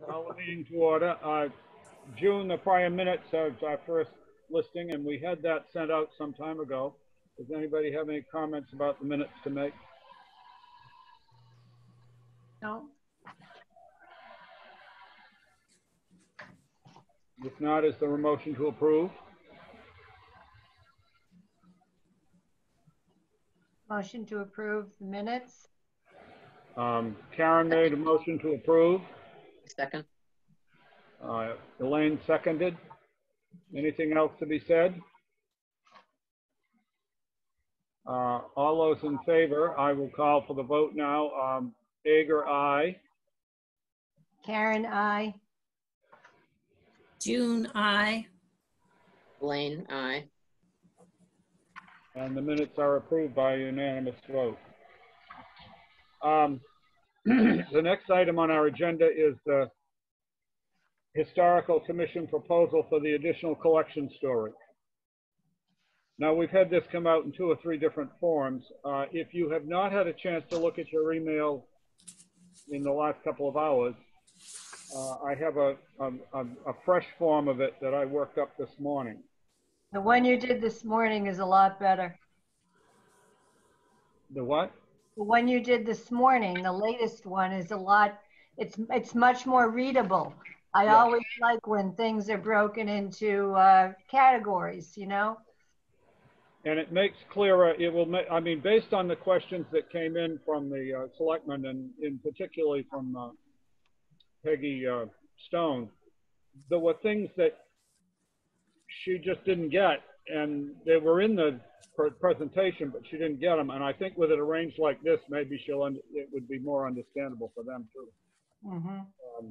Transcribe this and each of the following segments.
Call the meeting to order. June, the prior minutes of our first listing, and we had that sent out some time ago. Does anybody have any comments about the minutes to make? No. If not, is there a motion to approve? Motion to approve the minutes. Karen made a motion to approve. Second. Elaine seconded. Anything else to be said? All those in favor, I will call for the vote now. Ager, aye. Karen, aye. June, aye. Elaine, aye. And the minutes are approved by unanimous vote. The next item on our agenda is the Historical Commission proposal for the additional collection storage. Now, we've had this come out in 2 or 3 different forms. If you have not had a chance to look at your email in the last couple of hours, I have a fresh form of it that I worked up this morning. The one you did this morning is a lot better. The what? The one you did this morning, the latest one, is a lot, it's much more readable. I always like when things are broken into categories, you know? And it makes clearer, it will make, I mean, based on the questions that came in from the selectmen and in particularly from Peggy Stone, there were things that she just didn't get, and they were in the presentation, but she didn't get them. And I think with it arranged like this, maybe it would be more understandable for them too. Mm-hmm.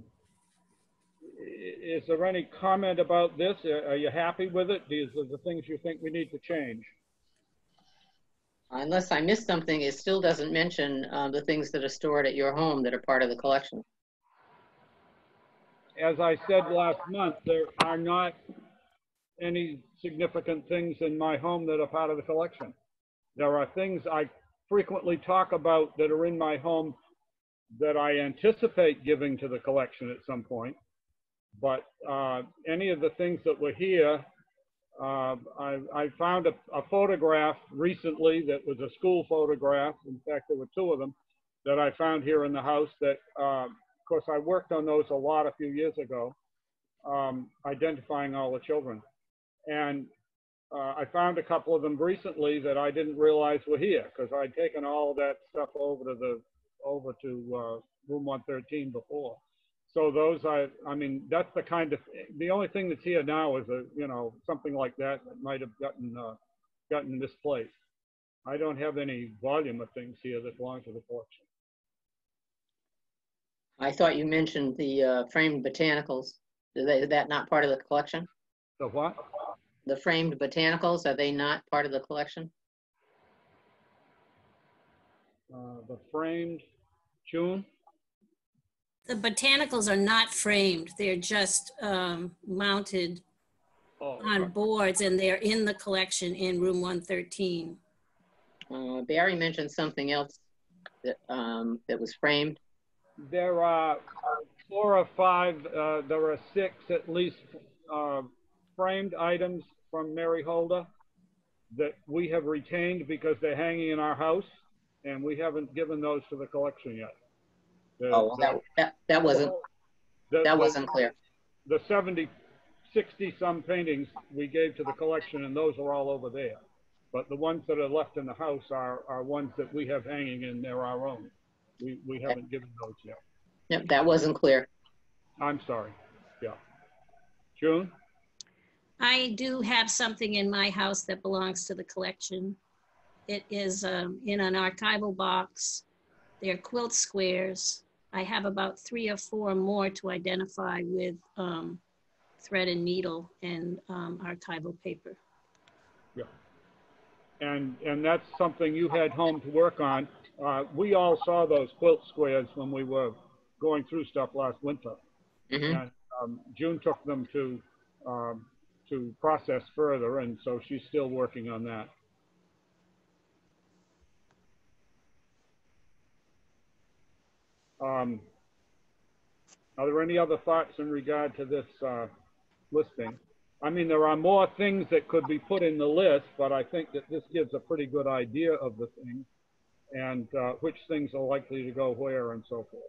Is there any comment about this? Are you happy with it? These are the things you think we need to change? Unless I missed something, it still doesn't mention the things that are stored at your home that are part of the collection. As I said last month, there are not any significant things in my home that are part of the collection. There are things I frequently talk about that are in my home that I anticipate giving to the collection at some point. But any of the things that were here, I found a photograph recently that was a school photograph. In fact, there were 2 of them that I found here in the house that, of course, I worked on those a lot a few years ago, identifying all the children. And I found a couple of them recently that I didn't realize were here because I'd taken all of that stuff over to room 113 before. So those I mean, that's the kind of, the only thing that's here now is something like that might have gotten misplaced. I don't have any volume of things here that belong to the collection. I thought you mentioned the framed botanicals. Is that not part of the collection? The what? The framed botanicals, are they not part of the collection? The framed, June? The botanicals are not framed. They're just mounted on boards, and they're in the collection in room 113. Barry mentioned something else that, that was framed. There are 4 or 5, there are 6 at least framed items from Mary Holder that we have retained because they're hanging in our house, and we haven't given those to the collection yet. That wasn't clear. The 60 some paintings we gave to the collection, and those are all over there. But the ones that are left in the house are ones that we have hanging, and they're our own. We haven't given those yet. Yep, that wasn't clear. I'm sorry. Yeah. June? I do have something in my house that belongs to the collection. It is in an archival box. They're quilt squares. I have about 3 or 4 more to identify with thread and needle and archival paper. Yeah. And that's something you had home to work on. We all saw those quilt squares when we were going through stuff last winter. Mm-hmm. And June took them to process further, and so she's still working on that. Are there any other thoughts in regard to this listing? I mean, there are more things that could be put in the list, but I think that this gives a pretty good idea of the things and which things are likely to go where and so forth.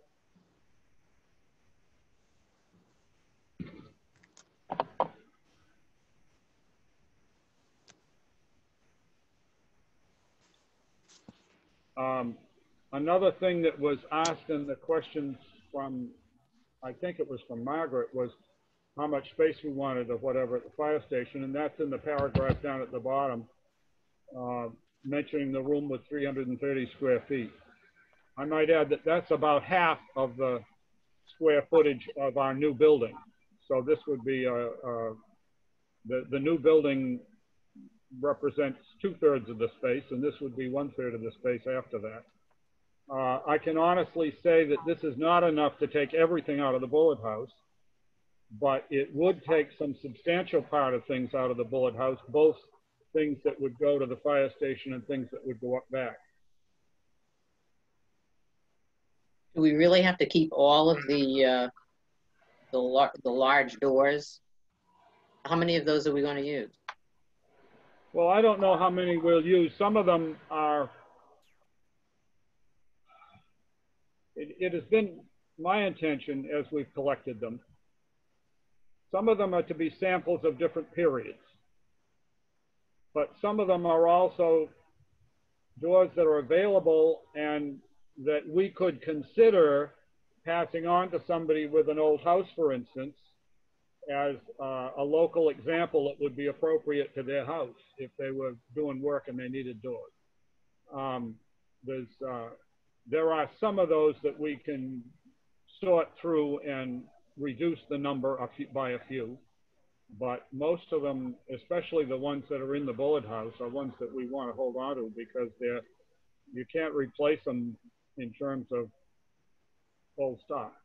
Another thing that was asked in the questions from, I think it was from Margaret, was how much space we wanted or whatever at the fire station, and that's in the paragraph down at the bottom, mentioning the room with 330 square feet. I might add that that's about half of the square footage of our new building. So this would be, the new building represents 2/3 of the space, and this would be 1/3 of the space after that. I can honestly say that this is not enough to take everything out of the bullet house, but it would take some substantial part of things out of the bullet house, both things that would go to the fire station and things that would go up back. Do we really have to keep all of the large doors? How many of those are we going to use? Well, I don't know how many we'll use. Some of them are, it has been my intention as we've collected them. Some of them are to be samples of different periods, but some of them are also doors that are available and that we could consider passing on to somebody with an old house, for instance, as a local example that would be appropriate to their house if they were doing work and they needed doors. There are some of those that we can sort through and reduce the number by a few, but most of them, especially the ones that are in the bullet house, are ones that we want to hold on to because you can't replace them in terms of old stock.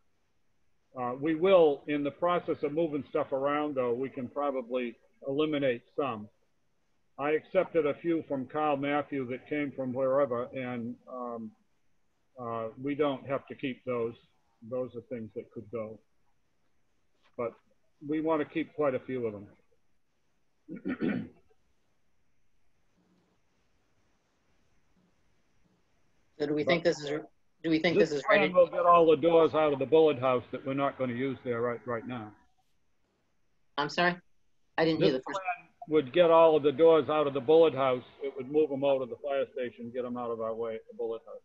We will, in the process of moving stuff around, though, we can probably eliminate some. I accepted a few from Carl Matthew that came from wherever, and we don't have to keep those. Those are things that could go. But we want to keep quite a few of them. So do we think this is ready? We'll get all the doors out of the bullet house that we're not going to use there right now. I'm sorry? I didn't hear the first. Would get all of the doors out of the bullet house. It would move them out of the fire station, get them out of our way at the bullet house.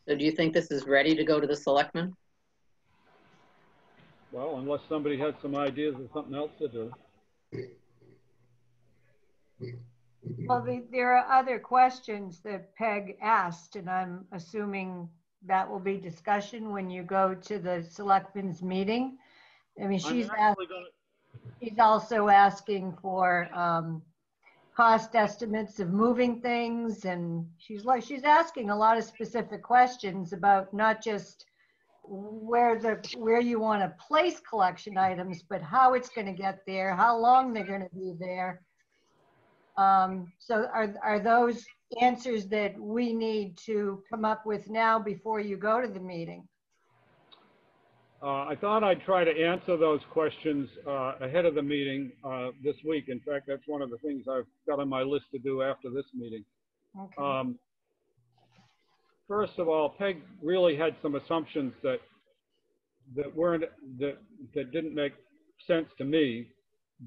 So do you think this is ready to go to the selectmen? Well, unless somebody has some ideas of something else to do. Well, there are other questions that Peg asked, and I'm assuming that will be discussion when you go to the selectmen's meeting. I mean, she's also asking for cost estimates of moving things, and she's asking a lot of specific questions about not just where you want to place collection items, but how it's going to get there, how long they're going to be there. So are those answers that we need to come up with now before you go to the meeting? I thought I'd try to answer those questions ahead of the meeting this week. In fact, that's one of the things I've got on my list to do after this meeting. Okay. First of all, Peg really had some assumptions that didn't make sense to me,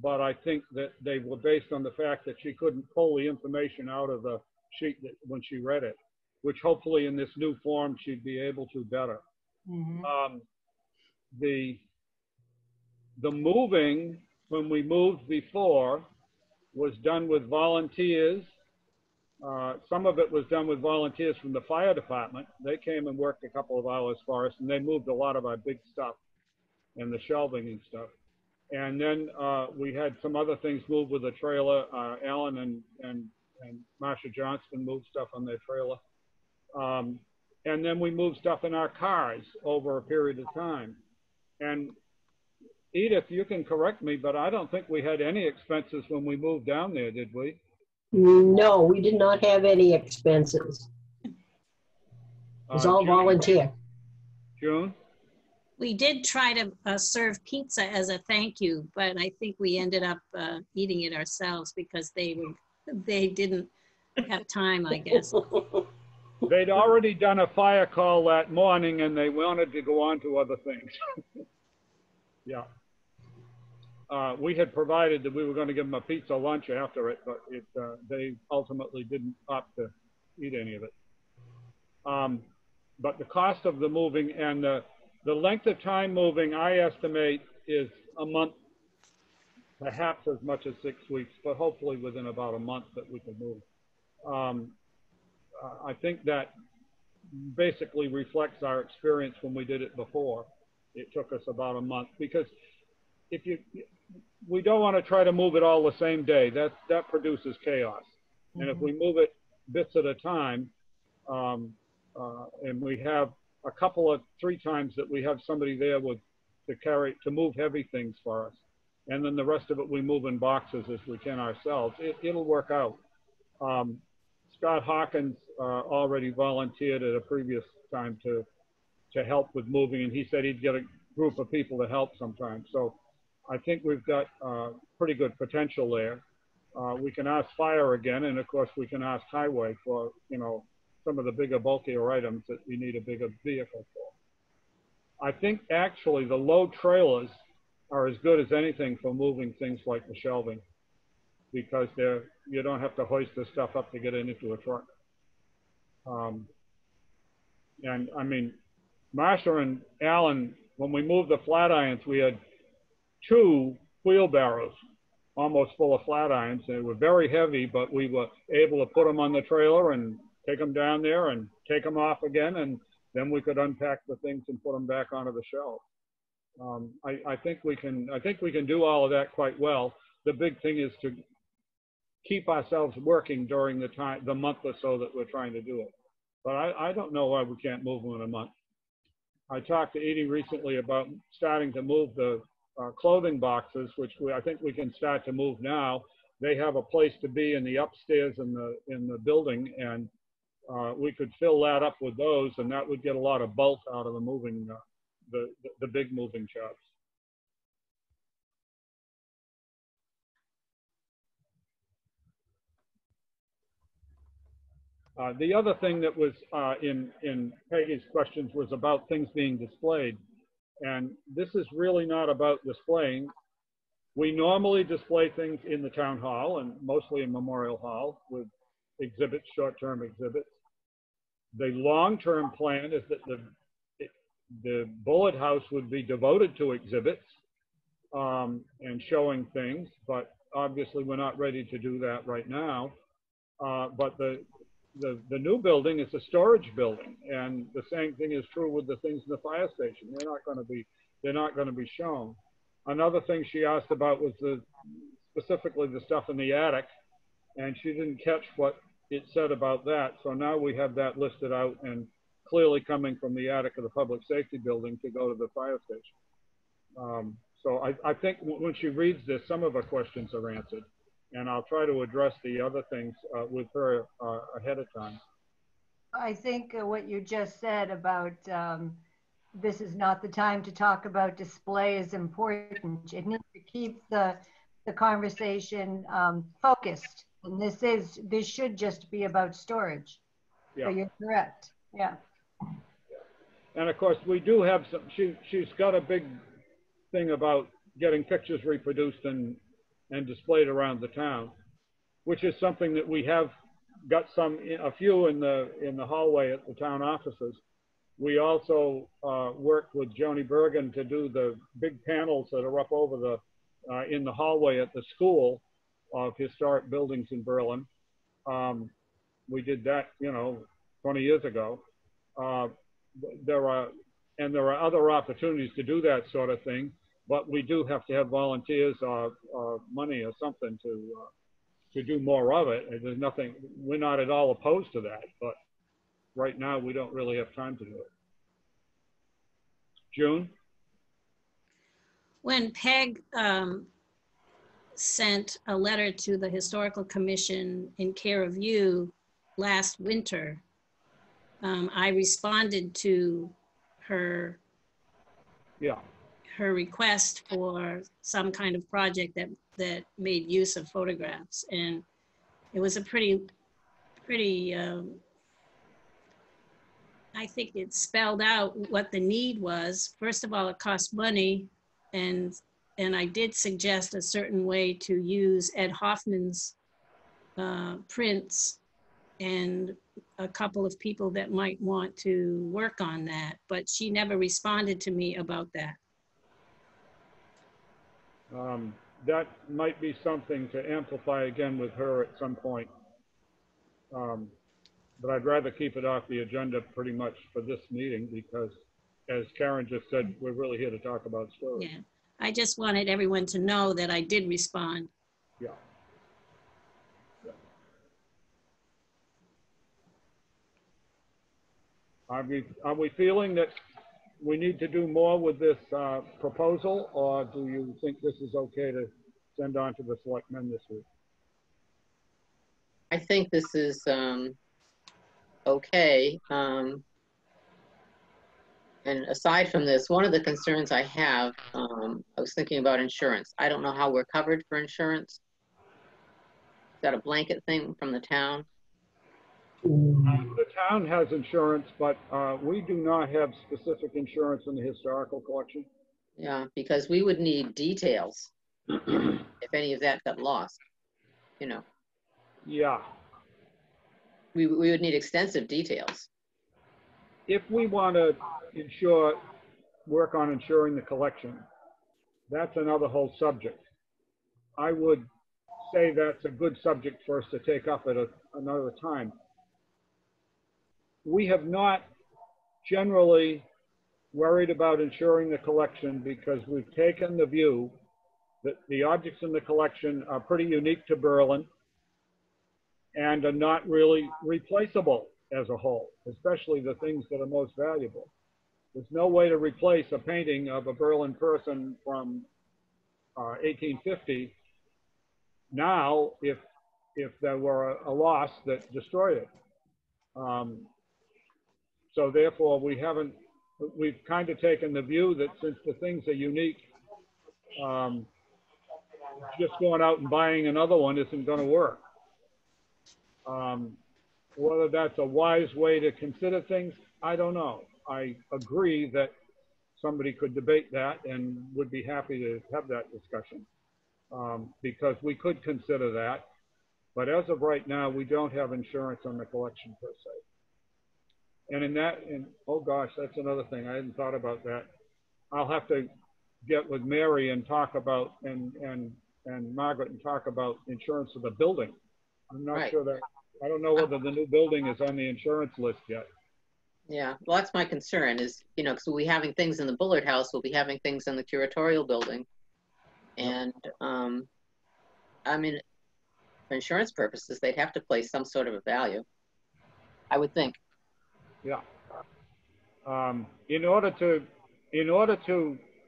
but I think that they were based on the fact that she couldn't pull the information out of the sheet when she read it, which hopefully in this new form she'd be able to better. Mm-hmm. The moving, when we moved before, was done with volunteers. Some of it was done with volunteers from the fire department. They came and worked a couple of hours for us, and they moved a lot of our big stuff and the shelving and stuff. And then we had some other things moved with the trailer. Alan and Marsha Johnston moved stuff on their trailer. And then we moved stuff in our cars over a period of time. And Edith, you can correct me, but I don't think we had any expenses when we moved down there, did we? No, we did not have any expenses. It's all June? volunteer. June? We did try to serve pizza as a thank you, but I think we ended up eating it ourselves because they didn't have time, I guess. They'd already done a fire call that morning and they wanted to go on to other things. Yeah. We had provided that we were going to give them a pizza lunch after it, but they ultimately didn't opt to eat any of it. But the cost of the moving and the length of time moving, I estimate, is a month, perhaps as much as 6 weeks, but hopefully within about a month that we can move. I think that basically reflects our experience when we did it before. It took us about a month because we don't want to try to move it all the same day. That produces chaos. And if we move it bits at a time, and we have a couple of 3 times that we have somebody there to move heavy things for us, and then the rest of it we move in boxes as we can ourselves, it'll work out. Scott Hawkins already volunteered at a previous time to help with moving, and he said he'd get a group of people to help sometimes. So I think we've got pretty good potential there. We can ask fire again, and of course we can ask highway for, some of the bigger, bulkier items that we need a bigger vehicle for. I think actually the low trailers are as good as anything for moving things like the shelving, because you don't have to hoist the stuff up to get it into a truck. And I mean, Marsha and Alan, when we moved the flat irons, we had 2 wheelbarrows almost full of flat irons. They were very heavy, but we were able to put them on the trailer and take them down there and take them off again, and then we could unpack the things and put them back onto the shelf. I think we can do all of that quite well. The big thing is to keep ourselves working during the month or so that we're trying to do it. But I don't know why we can't move them in a month. I talked to Edie recently about starting to move the clothing boxes, which I think we can start to move now. They have a place to be in the upstairs in the building, and we could fill that up with those, and that would get a lot of bulk out of the moving, the big moving jobs. The other thing that was in Peggy's questions was about things being displayed. And this is really not about displaying. We normally display things in the town hall and mostly in Memorial Hall with exhibits, short-term exhibits. The long-term plan is that the bullet house would be devoted to exhibits and showing things, but obviously we're not ready to do that right now. But the new building is a storage building, and the same thing is true with the things in the fire station. They're not going to be shown. Another thing she asked about was specifically the stuff in the attic, and she didn't catch what it said about that. So now we have that listed out and clearly coming from the attic of the public safety building to go to the fire station. So I think when she reads this, some of her questions are answered. And I'll try to address the other things with her ahead of time. I think what you just said about this is not the time to talk about display is important. It needs to keep the conversation focused. And this should just be about storage. Yeah. So you're correct. Yeah. And of course, we do have some, she's got a big thing about getting pictures reproduced and displayed around the town, which is something that we have got a few in the hallway at the town offices. We also worked with Joni Bergen to do the big panels that are up over in the hallway at the School of Historic Buildings in Berlin. We did that, 20 years ago. There are other opportunities to do that sort of thing, but we do have to have volunteers or money or something to do more of it. There's nothing, we're not at all opposed to that, but right now we don't really have time to do it. June? When Peg sent a letter to the Historical Commission in care of you last winter, I responded to her Yeah. her request for some kind of project that made use of photographs, and it was a pretty I think it spelled out what the need was. First of all, it cost money, and I did suggest a certain way to use Ed Hoffman's prints and a couple of people that might want to work on that, but she never responded to me about that. That might be something to amplify again with her at some point. But I'd rather keep it off the agenda pretty much for this meeting because, as Karen just said, we're really here to talk about storage. Yeah, I just wanted everyone to know that I did respond. Yeah. Are we feeling that we need to do more with this proposal, or do you think this is okay to send on to the selectmen this week? I think this is okay. And aside from this, one of the concerns I have, I was thinking about insurance. I don't know how we're covered for insurance. Is that a blanket thing from the town? The town has insurance, but we do not have specific insurance in the historical collection. Yeah, because we would need details if any of that got lost, you know. Yeah. We would need extensive details. If we want to work on insuring the collection, that's another whole subject. I would say that's a good subject for us to take up at another time. We have not generally worried about insuring the collection because we've taken the view that the objects in the collection are pretty unique to Berlin and are not really replaceable as a whole, especially the things that are most valuable. There's no way to replace a painting of a Berlin person from 1850 now if there were a loss that destroyed it. So therefore, we've kind of taken the view that since the things are unique, just going out and buying another one isn't going to work. Whether that's a wise way to consider things, I don't know. I agree that somebody could debate that and would be happy to have that discussion because we could consider that. But as of right now, we don't have insurance on the collection per se. And oh gosh, that's another thing. I hadn't thought about that. I'll have to get with Mary and talk about, and Margaret and talk about insurance of the building. I'm not sure that, I don't know whether the new building is on the insurance list yet. Yeah, well, that's my concern is, you know, because we'll be having things in the Bullard House, we'll be having things in the Curatorial building. And I mean, for insurance purposes, they'd have to place some sort of a value, I would think. Yeah. In order to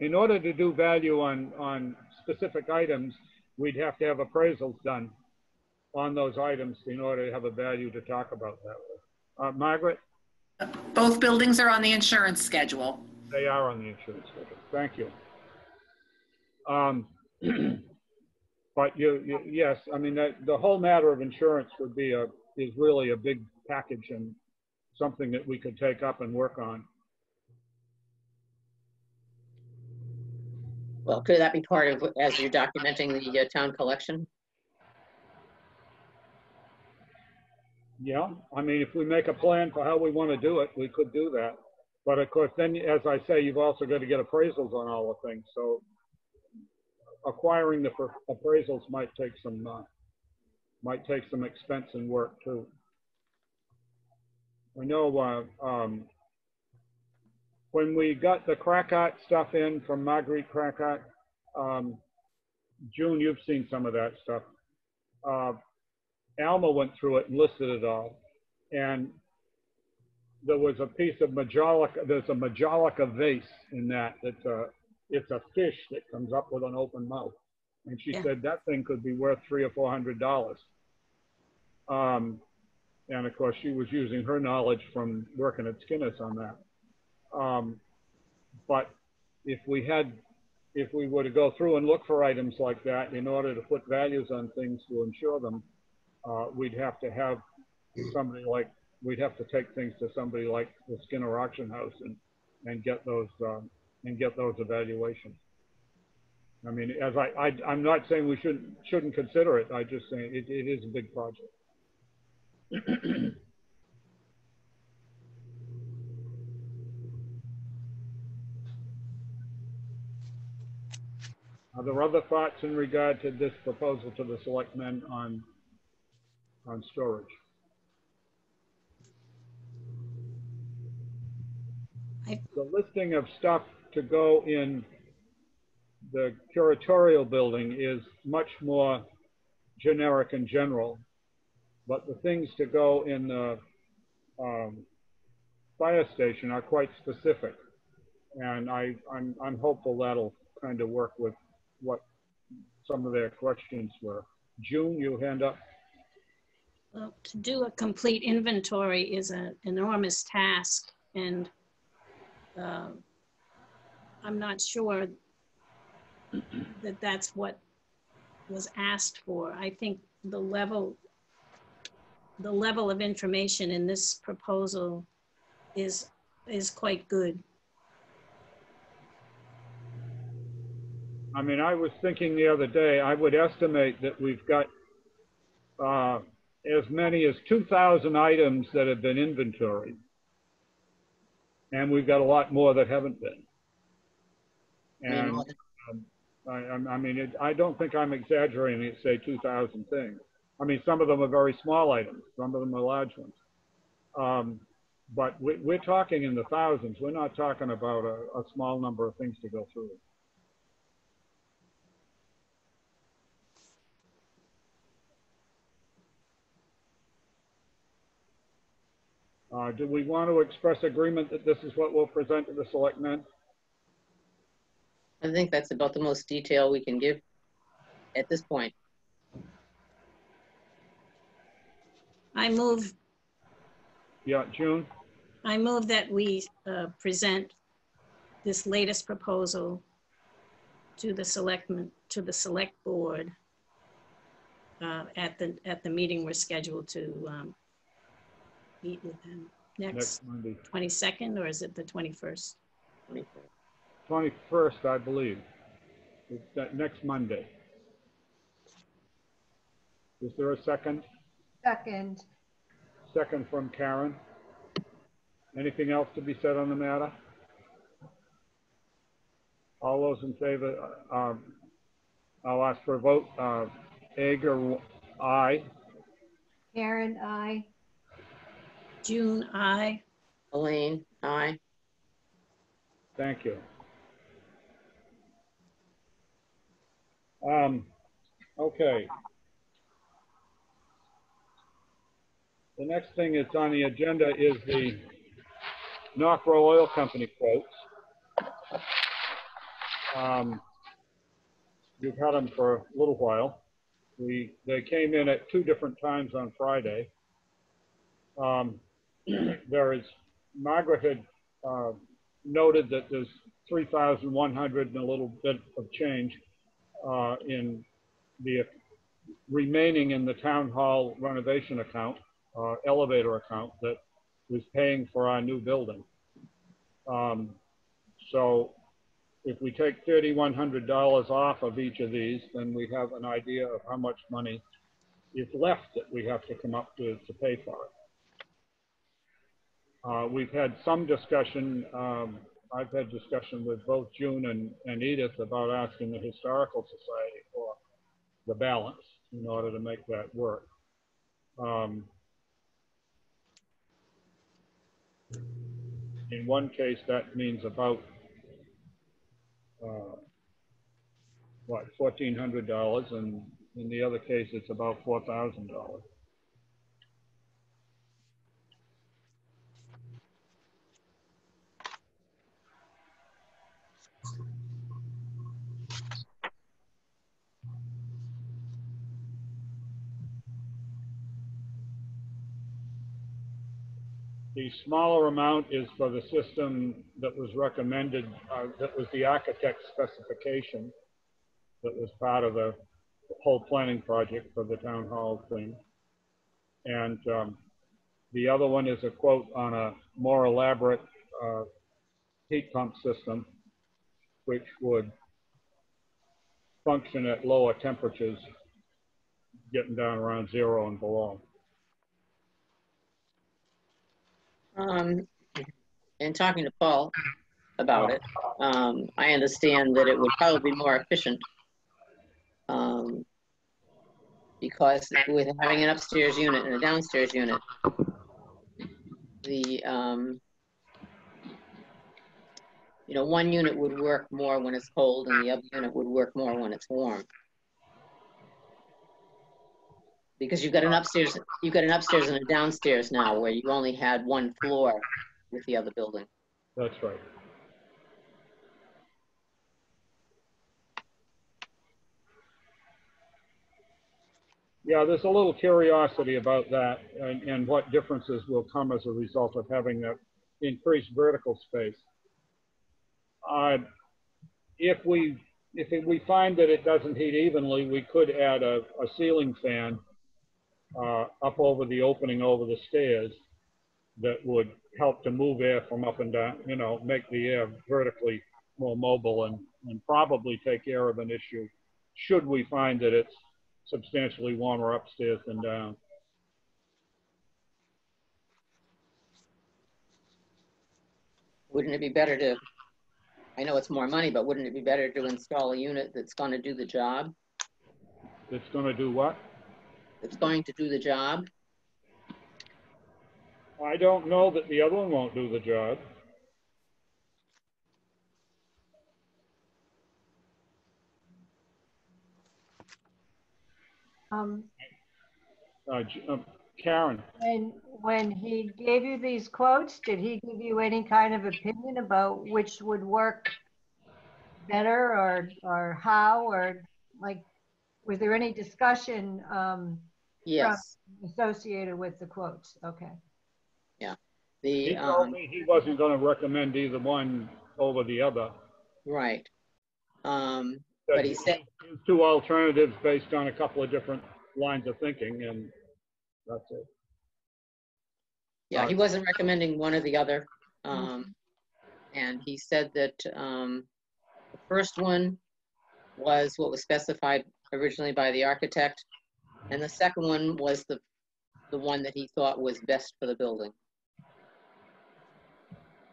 do value on specific items, we'd have to have appraisals done on those items in order to have a value to talk about that way. Margaret? Both buildings are on the insurance schedule. They are on the insurance schedule. Thank you. But yes, I mean, the whole matter of insurance would be is really a big package and something that we could take up and work on. Well, could that be part of, as you're documenting the town collection? Yeah, I mean, if we make a plan for how we want to do it, we could do that. But of course, then, as I say, you've also got to get appraisals on all the things. So acquiring the appraisals might take some expense and work too. I know when we got the Crackart stuff in from Marguerite Crackart, June, you've seen some of that stuff. Alma went through it and listed it all. And there was a piece of Majolica, there's a Majolica vase in that. It's a fish that comes up with an open mouth. And she said that thing could be worth $300 or $400. And of course, she was using her knowledge from working at Skinner's on that. But if we were to go through and look for items like that, in order to put values on things to insure them, we'd have to have we'd have to take things to somebody like the Skinner auction house and get those evaluations. I mean, I'm not saying we shouldn't consider it. I'm just saying it is a big project. Are there other thoughts in regard to this proposal to the selectmen on storage? The listing of stuff to go in the curatorial building is much more generic and general, but the things to go in the fire station are quite specific, and I'm hopeful that'll kind of work with what some of their questions were. June, you hand up. Well, to do a complete inventory is an enormous task, and I'm not sure that that's what was asked for. I think the level of information in this proposal is quite good. I mean, I was thinking the other day, I would estimate that we've got as many as 2,000 items that have been inventoried. And we've got a lot more that haven't been. And I mean, I don't think I'm exaggerating to say 2,000 things. I mean, some of them are very small items. Some of them are large ones. But we're talking in the thousands. We're not talking about a small number of things to go through. Do we want to express agreement that this is what we'll present to the selectmen? I think that's about the most detail we can give at this point. I move. Yeah, June? I move that we present this latest proposal to the selectmen, to the select board at the meeting we're scheduled to meet with them next Monday. 22nd, or is it the 21st? 21st, I believe. It's that next Monday. Is there a second? Second. Second from Karen. Anything else to be said on the matter? All those in favor, I'll ask for a vote. Ager, aye. Karen, aye. June, aye. Elaine, aye. Thank you. Okay. The next thing that's on the agenda is the Knockrow Oil Company quotes. You've had them for a little while. They came in at 2 different times on Friday. Margaret had noted that there's 3,100 and a little bit of change in the remaining in the town hall renovation account, elevator account that was paying for our new building. So if we take $3,100 off of each of these, then we have an idea of how much money is left that we have to come up with to pay for it. We've had some discussion, I've had discussion with both June and Edith about asking the Historical Society for the balance in order to make that work. In one case, that means about, what, $1,400, and in the other case, it's about $4,000. The smaller amount is for the system that was recommended, that was the architect's specification, that was part of the whole planning project for the town hall thing. And the other one is a quote on a more elaborate heat pump system, which would function at lower temperatures, getting down around 0 and below. In talking to Paul about it, I understand that it would probably be more efficient because with having an upstairs unit and a downstairs unit, the one unit would work more when it's cold and the other unit would work more when it's warm. Because you've got an upstairs and a downstairs now, where you only had one floor with the other building. That's right. Yeah, there's a little curiosity about that and what differences will come as a result of having that increased vertical space. If we find that it doesn't heat evenly, we could add a ceiling fan up over the opening over the stairs that would help to move air from up and down, make the air vertically more mobile and probably take care of an issue should we find that it's substantially warmer upstairs than down. Wouldn't it be better to, I know it's more money, but wouldn't it be better to install a unit that's going to do the job? It's going to do what? It's going to do the job. I don't know that the other one won't do the job. Karen. When he gave you these quotes, did he give you any kind of opinion about which would work better or how, or like, was there any discussion Yes. associated with the quotes? Okay. Yeah. He told me he wasn't going to recommend either one over the other. Right. But he said two alternatives based on a couple of different lines of thinking, and that's it. Yeah, he wasn't recommending one or the other. And he said that the first one was what was specified originally by the architect, and the second one was the one that he thought was best for the building.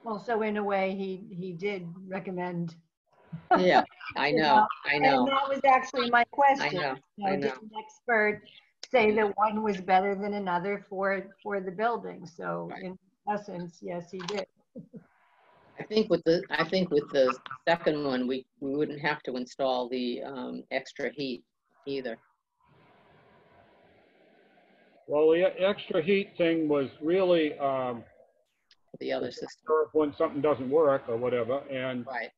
Well, so in a way, he did recommend. Yeah, I know, I know. And that was actually my question. I know. Did an expert say that one was better than another for the building? So right. In essence, yes, he did. I think with the second one, we wouldn't have to install the extra heat either. Well, the extra heat thing was really the other system when something doesn't work or whatever, and right.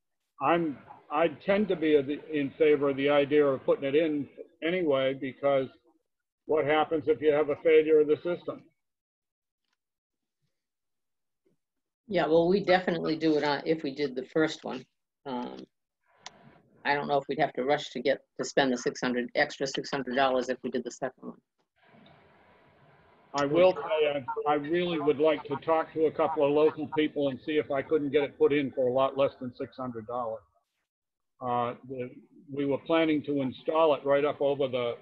I tend to be in favor of the idea of putting it in anyway, because what happens if you have a failure of the system? Yeah, well, we definitely do it if we did the first one. I don't know if we'd have to rush to spend the extra $600 if we did the second one. I will say I really would like to talk to a couple of local people and see if I couldn't get it put in for a lot less than $600. We were planning to install it right up over the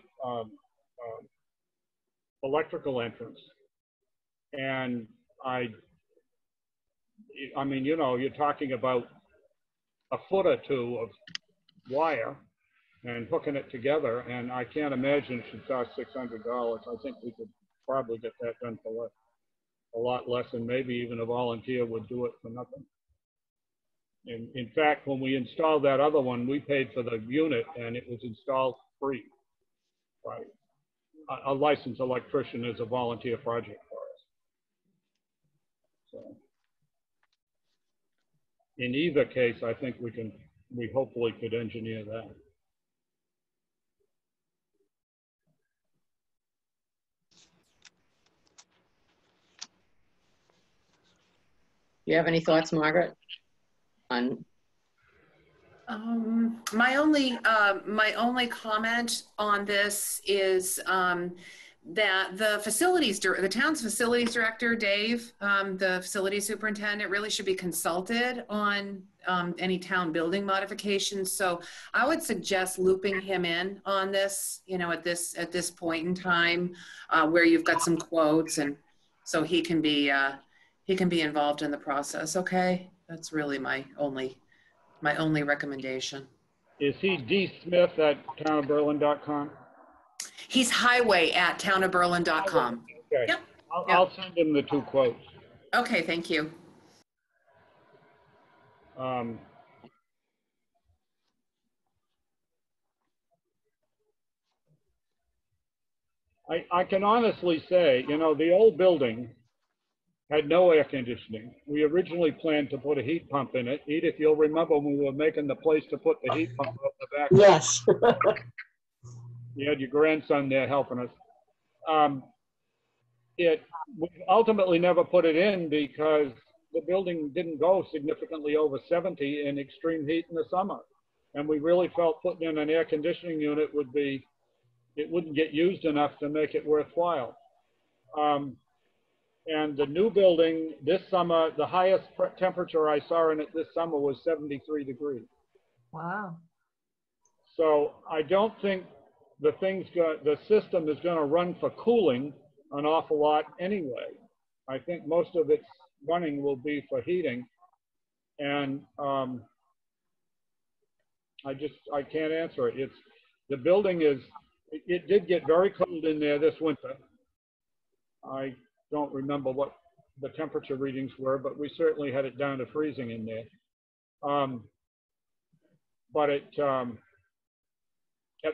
electrical entrance, and I mean, you're talking about a foot or two of wire and hooking it together, and I can't imagine it should cost $600. I think we could probably get that done for a lot less, and maybe even a volunteer would do it for nothing. In fact, when we installed that other one, we paid for the unit and it was installed free. Right. A licensed electrician is a volunteer project for us. So in either case, I think we hopefully could engineer that. you have any thoughts, Margaret? On My only comment on this is that the town's facilities director, Dave, the facilities superintendent, really should be consulted on any town building modifications. So I would suggest looping him in on this, you know, at this point in time, where you've got some quotes, and so he can be involved in the process. Okay, that's really my only recommendation. Is he D. Smith at townofberlin.com? He's highway at townofberlin.com. Okay. Yep. I'll send him the 2 quotes. Okay, thank you. I can honestly say, you know, the old building had no air conditioning. We originally planned to put a heat pump in it. Edith, you'll remember when we were making the place to put the heat pump up the back. Yes. You had your grandson there helping us. We ultimately never put it in because the building didn't go significantly over 70 in extreme heat in the summer. And we really felt putting in an air conditioning unit it wouldn't get used enough to make it worthwhile. And the new building this summer, the highest temperature I saw in it this summer was 73 degrees. Wow. So I don't think the system is going to run for cooling an awful lot anyway. I think most of its running will be for heating. And I can't answer it. The building it did get very cold in there this winter. I don't remember what the temperature readings were, but we certainly had it down to freezing in there. But at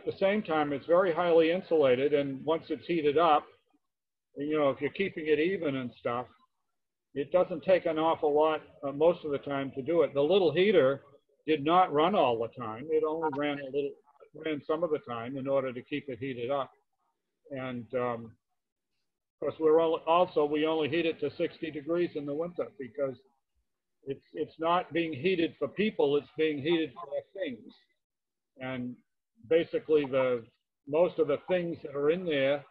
the same time, it's very highly insulated, and once it's heated up, you know, if you're keeping it even and stuff, it doesn't take an awful lot most of the time to do it. The little heater did not run all the time. It only ran ran some of the time in order to keep it heated up. And of course, we only heat it to 60 degrees in the winter because it's not being heated for people, it's being heated for things. And basically most of the things that are in there,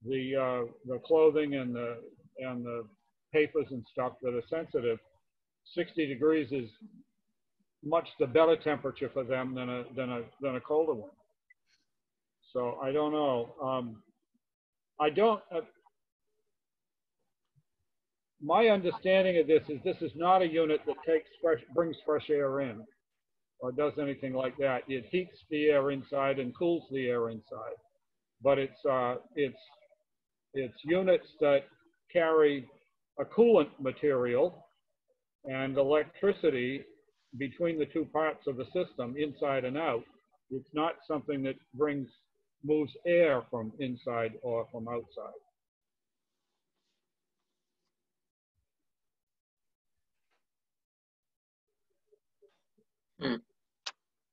the clothing and the papers and stuff that are sensitive, 60 degrees is much the better temperature for them than a colder one. So I don't know. My understanding of this is not a unit that brings fresh air in or does anything like that. It heats the air inside and cools the air inside. But it's units that carry a coolant material and electricity between the 2 parts of the system, inside and out. It's not something that moves air from inside or from outside.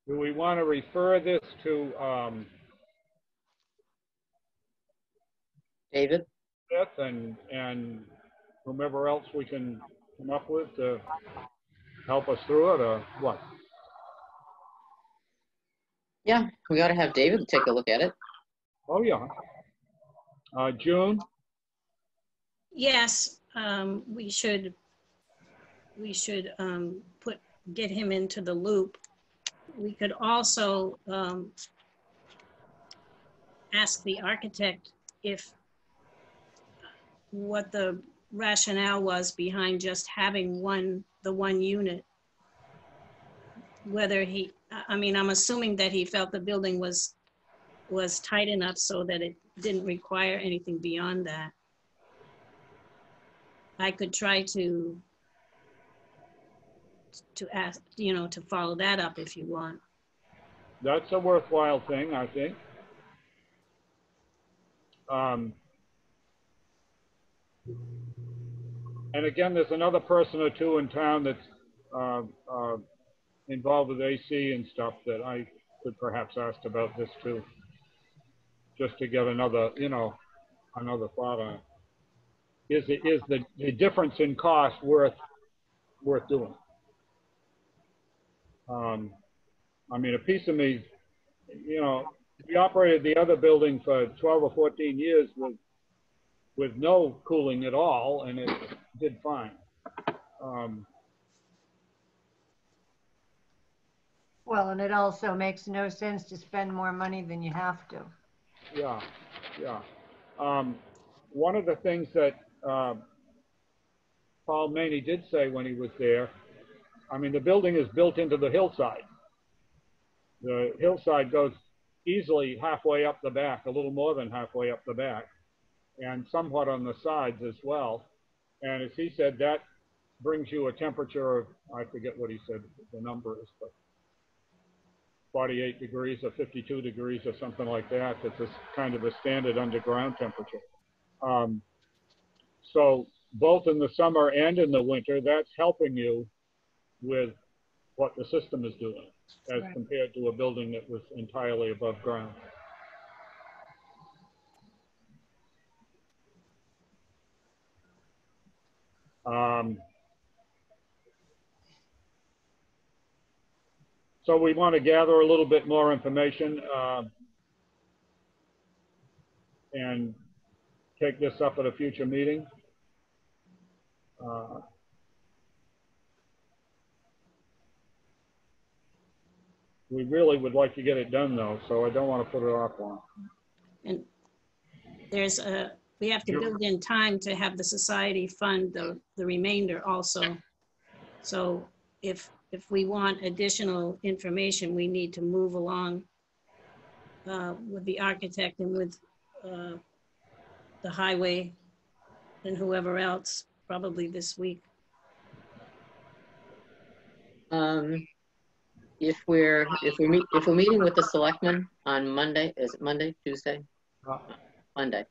Do we want to refer this to David? and whomever else we can come up with to help us through it, or what? Yeah, we ought to have David take a look at it. Oh, yeah. June? Yes, we should get him into the loop. We could also ask the architect what the rationale was behind just having the one unit. Whether I'm assuming that he felt the building was tight enough so that it didn't require anything beyond that. I could try to ask, to follow that up if you want. That's a worthwhile thing, I think. And again, there's another person or two in town that's involved with AC and stuff that I could perhaps ask about this too, just to get another thought on it. Is the difference in cost worth worth doing. I mean, a piece of me, you know, we operated the other building for 12 or 14 years with no cooling at all, and it did fine. Well, and it also makes no sense to spend more money than you have to. Yeah, yeah. One of the things that Paul Maney did say when he was there, I mean, the building is built into the hillside. The hillside goes easily halfway up the back, a little more than halfway up the back, and somewhat on the sides as well. And as he said, that brings you a temperature of, I forget what he said the number is, but 48 degrees or 52 degrees or something like that. That's a kind of a standard underground temperature. So both in the summer and in the winter, that's helping you with what the system is doing as Right. compared to a building that was entirely above ground. So we want to gather a little bit more information and take this up at a future meeting. We really would like to get it done though, so I don't want to put it off long. And there's we have to build in time to have the society fund the remainder also. So if we want additional information, we need to move along with the architect and with the highway and whoever else, probably this week. If we're meeting with the selectmen on Monday, is it Monday, Tuesday? Monday.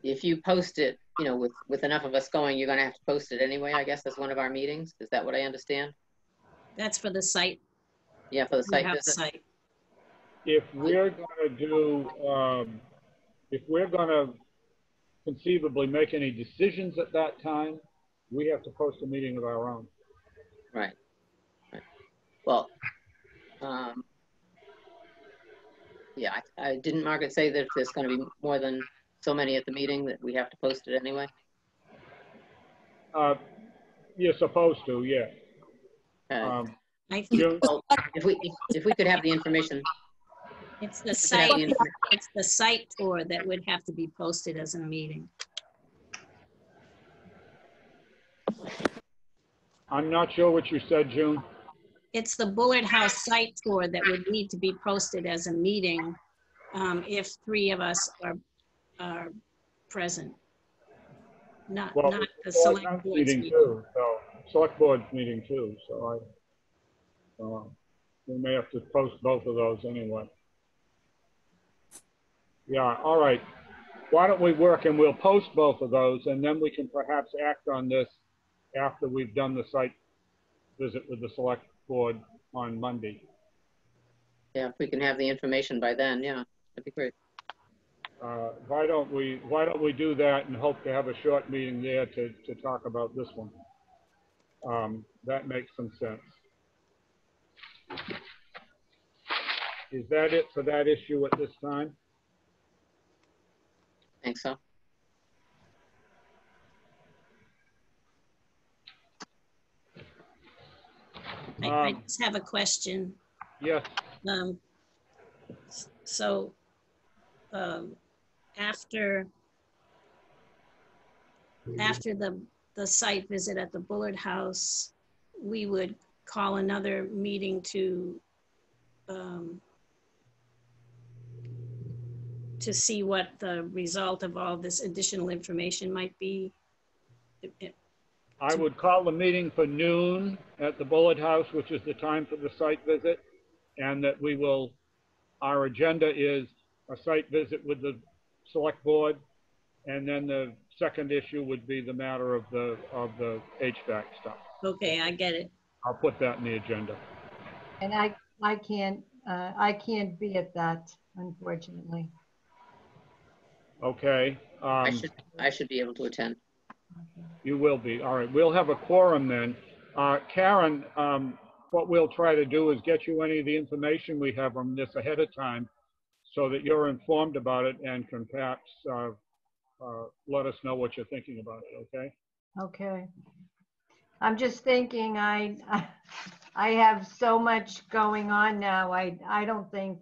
If you post it, you know, with enough of us going, you're going to have to post it anyway, I guess, as one of our meetings. Is that what I understand? That's for the site. Yeah, for the site Have visit. site. If we're going to do, if we're going to conceivably make any decisions at that time, we have to post a meeting of our own. Right. Well, yeah, I didn't Margaret say that if there's going to be more than so many at the meeting that we have to post it anyway? You're supposed to, yeah. Okay. I think Well, if we could have the information. it's the site. It's the site tour that would have to be posted as a meeting. I'm not sure what you said, June. It's the Bullard House site tour that would need to be posted as a meeting if 3 of us are present. Not the select board's meeting meeting. too. So select board's meeting too. So we may have to post both of those anyway. Yeah. All right. Why don't we work and we'll post both of those, and then we can perhaps act on this after we've done the site visit with the select board on Monday. Yeah, if we can have the information by then, yeah, that'd be great. Why don't we do that and hope to have a short meeting there to talk about this one. That makes some sense. Is that it for that issue at this time? I think so. I just have a question. Yes. So after the site visit at the Bullard House, we would call another meeting to see what the result of all this additional information might be. I would call the meeting for noon at the Bullard House, which is the time for the site visit, and that our agenda is a site visit with the select board, and then the second issue would be the matter of the HVAC stuff. Okay, I get it. I'll put that in the agenda. And I can't be at that, unfortunately. Okay. I should be able to attend. You will be. All right, we'll have a quorum then. Karen, what we'll try to do is get you any of the information we have on this ahead of time so that you're informed about it and can perhaps let us know what you're thinking about it, okay? Okay. I'm just thinking I have so much going on now. I don't think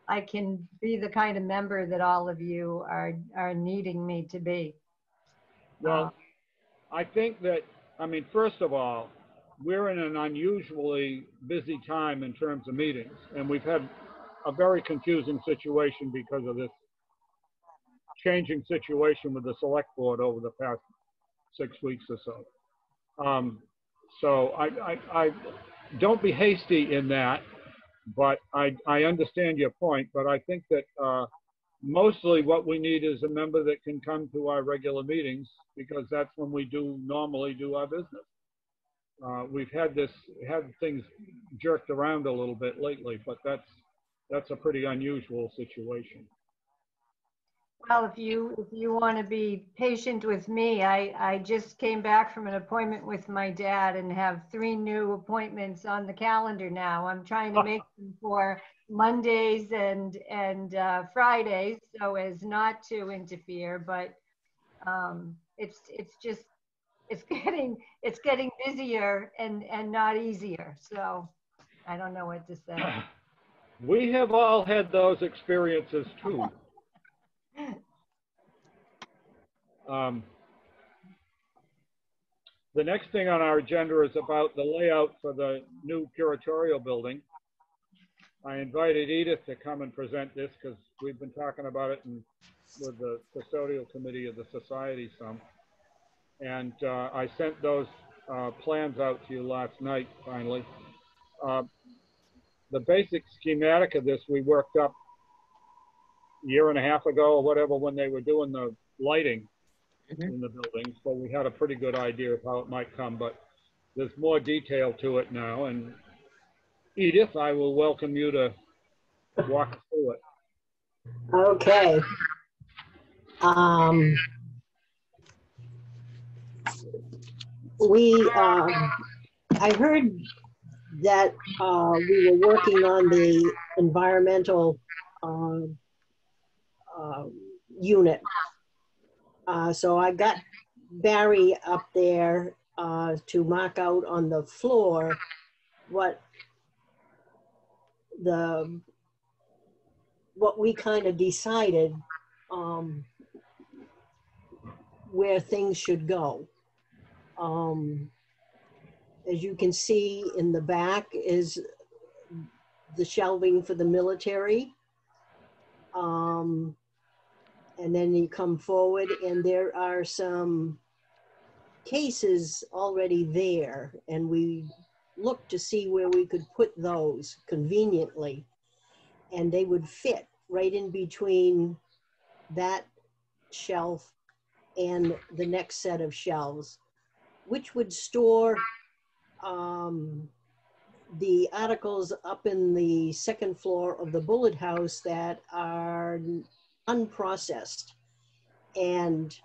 I can be the kind of member that all of you are needing me to be. Well, I think that, I mean, first of all, we're in an unusually busy time in terms of meetings, and we've had a very confusing situation because of this changing situation with the select board over the past 6 weeks or so. So I don't be hasty in that, but I understand your point, but I think that mostly what we need is a member that can come to our regular meetings, because that's when we normally do our business. We've had things jerked around a little bit lately, but that's a pretty unusual situation. Well, if you want to be patient with me, I just came back from an appointment with my dad and have 3 new appointments on the calendar now. I'm trying to make them for Mondays and Fridays so as not to interfere, but it's getting busier and not easier. So I don't know what to say. We have all had those experiences too. The next thing on our agenda is about the layout for the new curatorial building. I invited Edith to come and present this because we've been talking about it with the custodial committee of the society some. And I sent those plans out to you last night, finally. The basic schematic of this we worked up a year and a half ago or whatever when they were doing the lighting in the building. So we had a pretty good idea of how it might come, but there's more detail to it now. And Edith, I will welcome you to walk through it. Okay. I heard that we were working on the environmental unit. So I got Barry up there to mark out on the floor what we kind of decided where things should go. As you can see in the back is the shelving for the military. And then you come forward and there are some cases already there, and we looked to see where we could put those conveniently, and they would fit right in between that shelf and the next set of shelves, which would store the articles up in the second floor of the bullet house that are unprocessed. And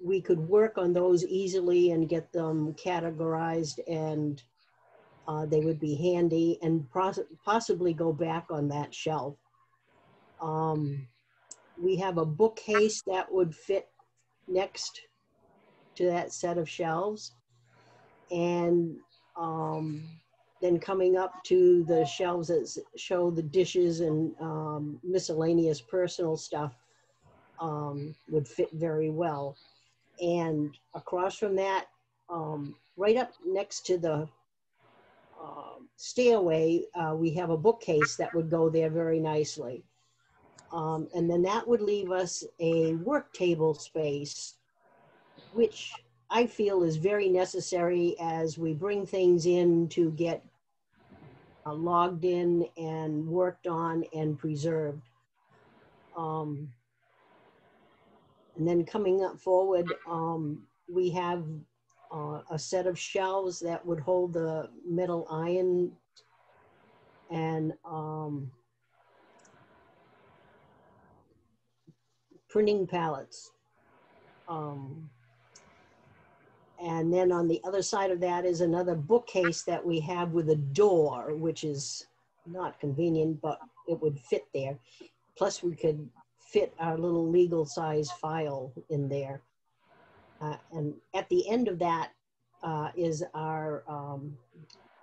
we could work on those easily and get them categorized, and they would be handy and possibly go back on that shelf. We have a bookcase that would fit next to that set of shelves. And then coming up to the shelves that show the dishes and miscellaneous personal stuff would fit very well. And across from that, right up next to the stairway, we have a bookcase that would go there very nicely. And then that would leave us a work table space, which I feel is very necessary as we bring things in to get logged in and worked on and preserved. And then coming up forward, we have a set of shelves that would hold the metal iron and printing pallets. And then on the other side of that is another bookcase that we have with a door, which is not convenient, but it would fit there. Plus we could fit our little legal size file in there. And at the end of that is our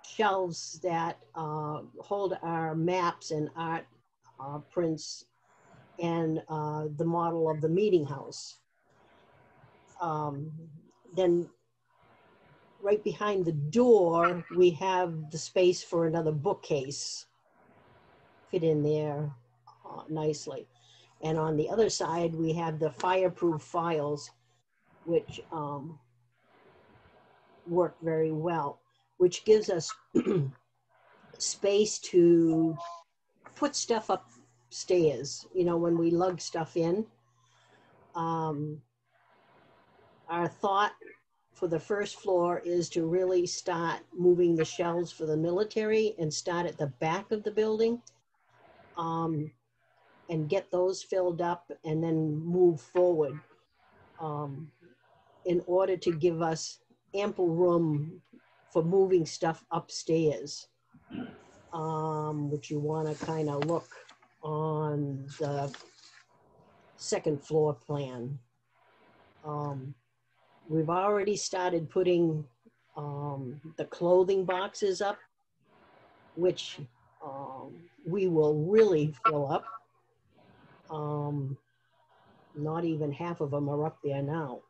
shelves that hold our maps and art prints and the model of the meeting house. Then right behind the door, we have the space for another bookcase fit in there nicely. And on the other side, we have the fireproof files, which work very well, which gives us space to put stuff upstairs, you know, when we lug stuff in. Our thought for the first floor is to really start moving the shelves for the military and start at the back of the building and get those filled up and then move forward in order to give us ample room for moving stuff upstairs, which you want to kind of look on the second floor plan. We've already started putting the clothing boxes up, which we will really fill up. Not even half of them are up there now.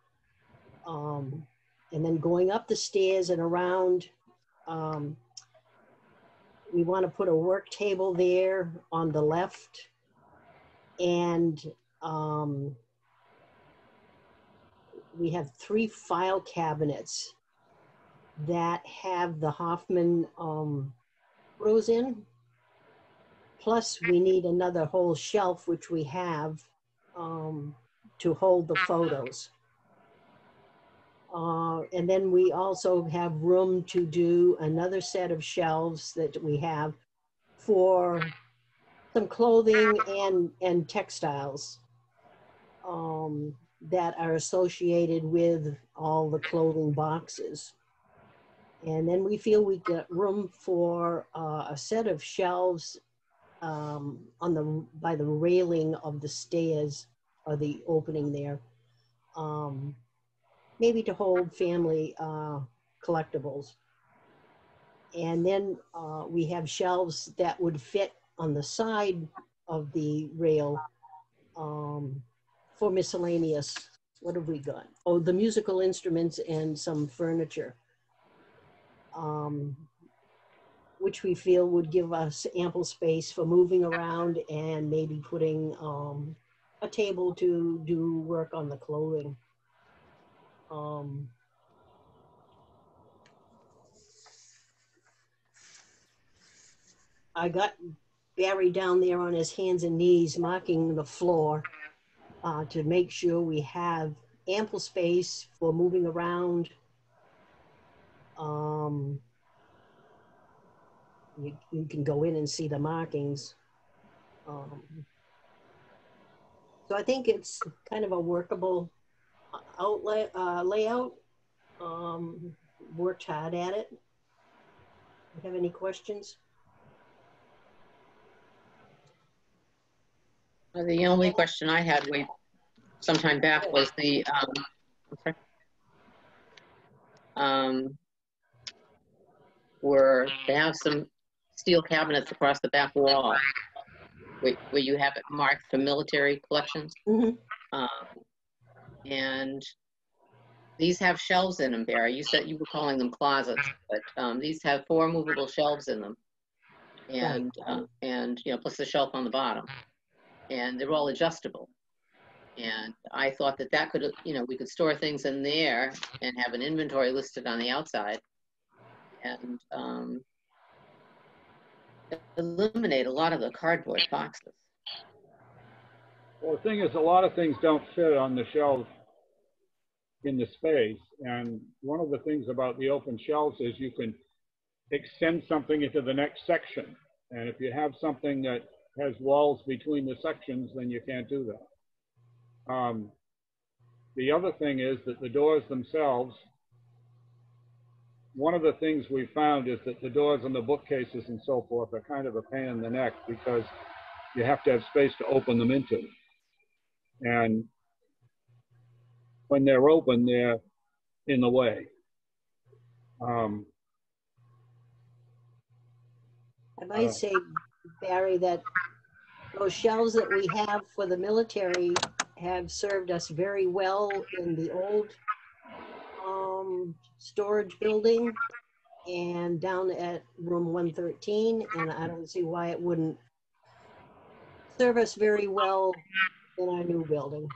And then going up the stairs and around, we want to put a work table there on the left. And we have 3 file cabinets that have the Hoffman photos in. Plus we need another whole shelf, which we have to hold the photos. And then we also have room to do another set of shelves that we have for some clothing and textiles that are associated with all the clothing boxes. And then we feel we got room for a set of shelves by the railing of the stairs or the opening there, maybe to hold family collectibles. And then we have shelves that would fit on the side of the rail for miscellaneous. What have we got? Oh, the musical instruments and some furniture, which we feel would give us ample space for moving around and maybe putting a table to do work on the clothing. I got Barry down there on his hands and knees marking the floor to make sure we have ample space for moving around. You can go in and see the markings. So I think it's kind of a workable layout. Worked hard at it. You have any questions? The only question I had sometime back was the where they have some steel cabinets across the back wall where you have it marked for military collections. Mm-hmm. And these have shelves in them, Barry. You said you were calling them closets, but these have 4 movable shelves in them, and you know, plus the shelf on the bottom, and they're all adjustable. And I thought that could, you know, we could store things in there and have an inventory listed on the outside, and eliminate a lot of the cardboard boxes. Well, the thing is, a lot of things don't fit on the shelves in the space. And one of the things about the open shelves is you can extend something into the next section. And if you have something that has walls between the sections, then you can't do that. The other thing is that the doors themselves one of the things we found is that the doors and the bookcases and so forth are kind of a pain in the neck because you have to have space to open them into. And when they're open, they're in the way. I might say, Barry, that those shelves that we have for the military have served us very well in the old storage building and down at room 113, and I don't see why it wouldn't serve us very well in our new building.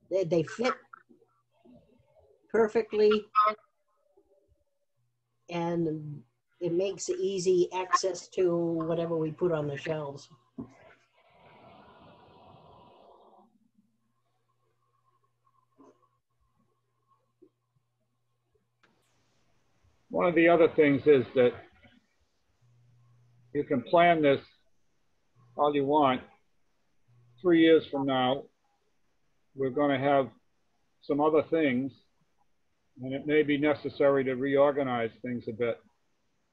They fit perfectly, and it makes easy access to whatever we put on the shelves. One of the other things is that you can plan this all you want. 3 years from now, we're going to have some other things, and it may be necessary to reorganize things a bit.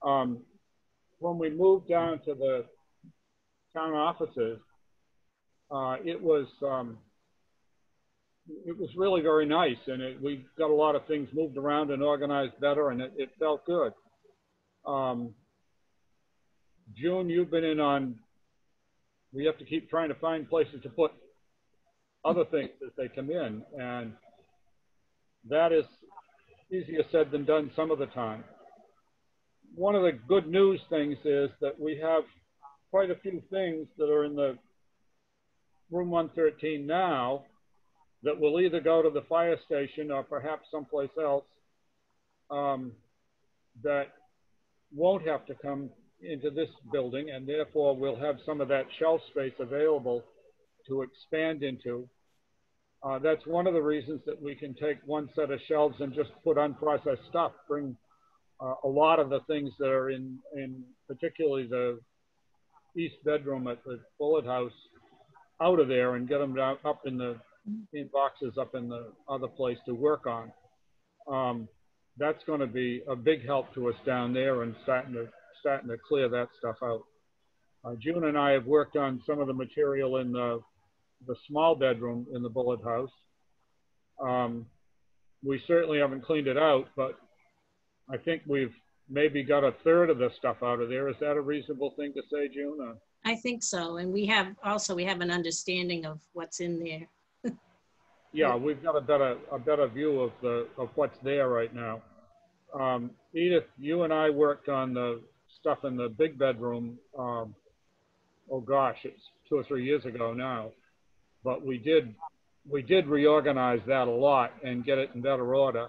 When we moved down to the town offices, it was really very nice, and we got a lot of things moved around and organized better, and it felt good. June, you've been in on, we have to keep trying to find places to put other things as they come in, and that is easier said than done some of the time. One of the good news things is that we have quite a few things that are in the room 113 now that will either go to the fire station or perhaps someplace else that won't have to come into this building, and therefore we'll have some of that shelf space available to expand into. That's one of the reasons that we can take one set of shelves and just put unprocessed stuff, bring a lot of the things that are in particularly the east bedroom at the Bullet House out of there and get them down, up in boxes up in the other place to work on. That's going to be a big help to us down there and starting to clear that stuff out. June and I have worked on some of the material in the small bedroom in the Bullet House. We certainly haven't cleaned it out, but I think we've maybe got a third of the stuff out of there. Is that a reasonable thing to say, June? I think so. And we have an understanding of what's in there. Yeah, we've got a better view of what's there right now. Edith, you and I worked on the stuff in the big bedroom. Oh gosh, it's 2 or 3 years ago now, but we did reorganize that a lot and get it in better order.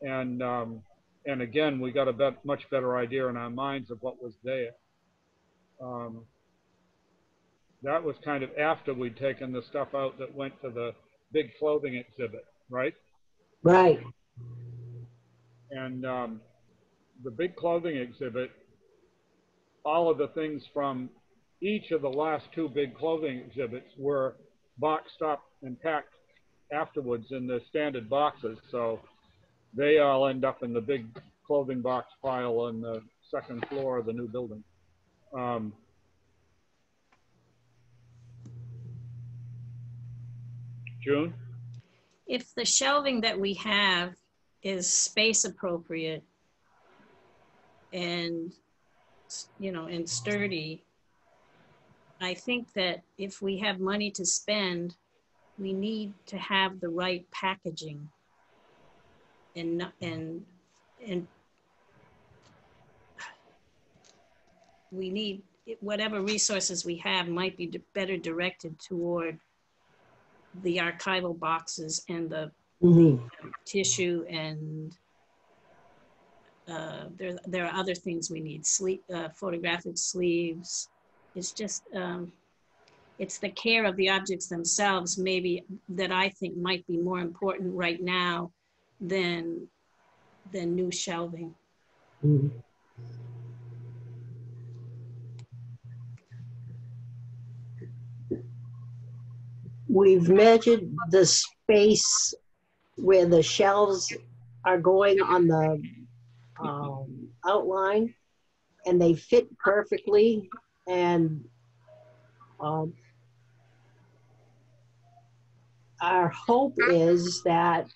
And again, we got a much better idea in our minds of what was there. That was kind of after we'd taken the stuff out that went to the big clothing exhibit, right? Right. And the big clothing exhibit, all of the things from each of the last 2 big clothing exhibits were boxed up and packed afterwards in the standard boxes. So they all end up in the big clothing box pile on the 2nd floor of the new building. June? If the shelving that we have is space appropriate and, and sturdy, I think that if we have money to spend, we need to have the right packaging and we need, whatever resources we have might be better directed toward the archival boxes and the tissue, and there are other things we need, photographic sleeves. It's just, it's the care of the objects themselves maybe that I think might be more important right now than new shelving. Mm-hmm. We've measured the space where the shelves are going on the outline, and they fit perfectly. And our hope is that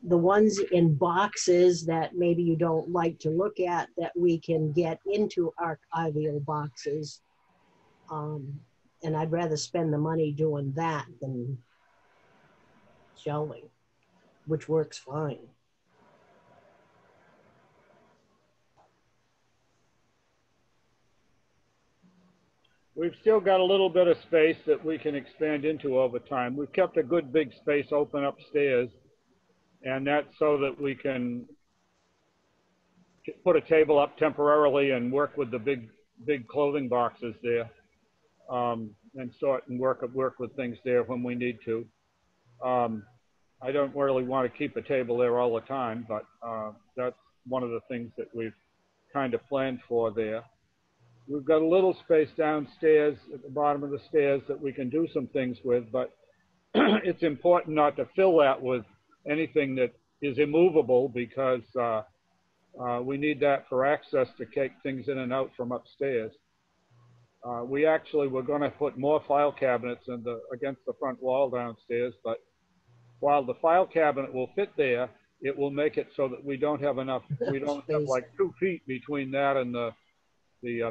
the ones in boxes that maybe you don't like to look at, that we can get into archival boxes. And I'd rather spend the money doing that than shelving, which works fine. We've still got a little bit of space that we can expand into over time. We've kept a good big space open upstairs, and that's so that we can put a table up temporarily and work with the big clothing boxes there, and sort and work with things there when we need to. I don't really want to keep a table there all the time, but that's one of the things that we've kind of planned for there. We've got a little space downstairs at the bottom of the stairs that we can do some things with, but it's important not to fill that with anything that is immovable, because we need that for access to take things in and out from upstairs. We actually were going to put more file cabinets against the front wall downstairs, but while the file cabinet will fit there, it will make it so that we don't have enough, we don't have like 2 feet between that and the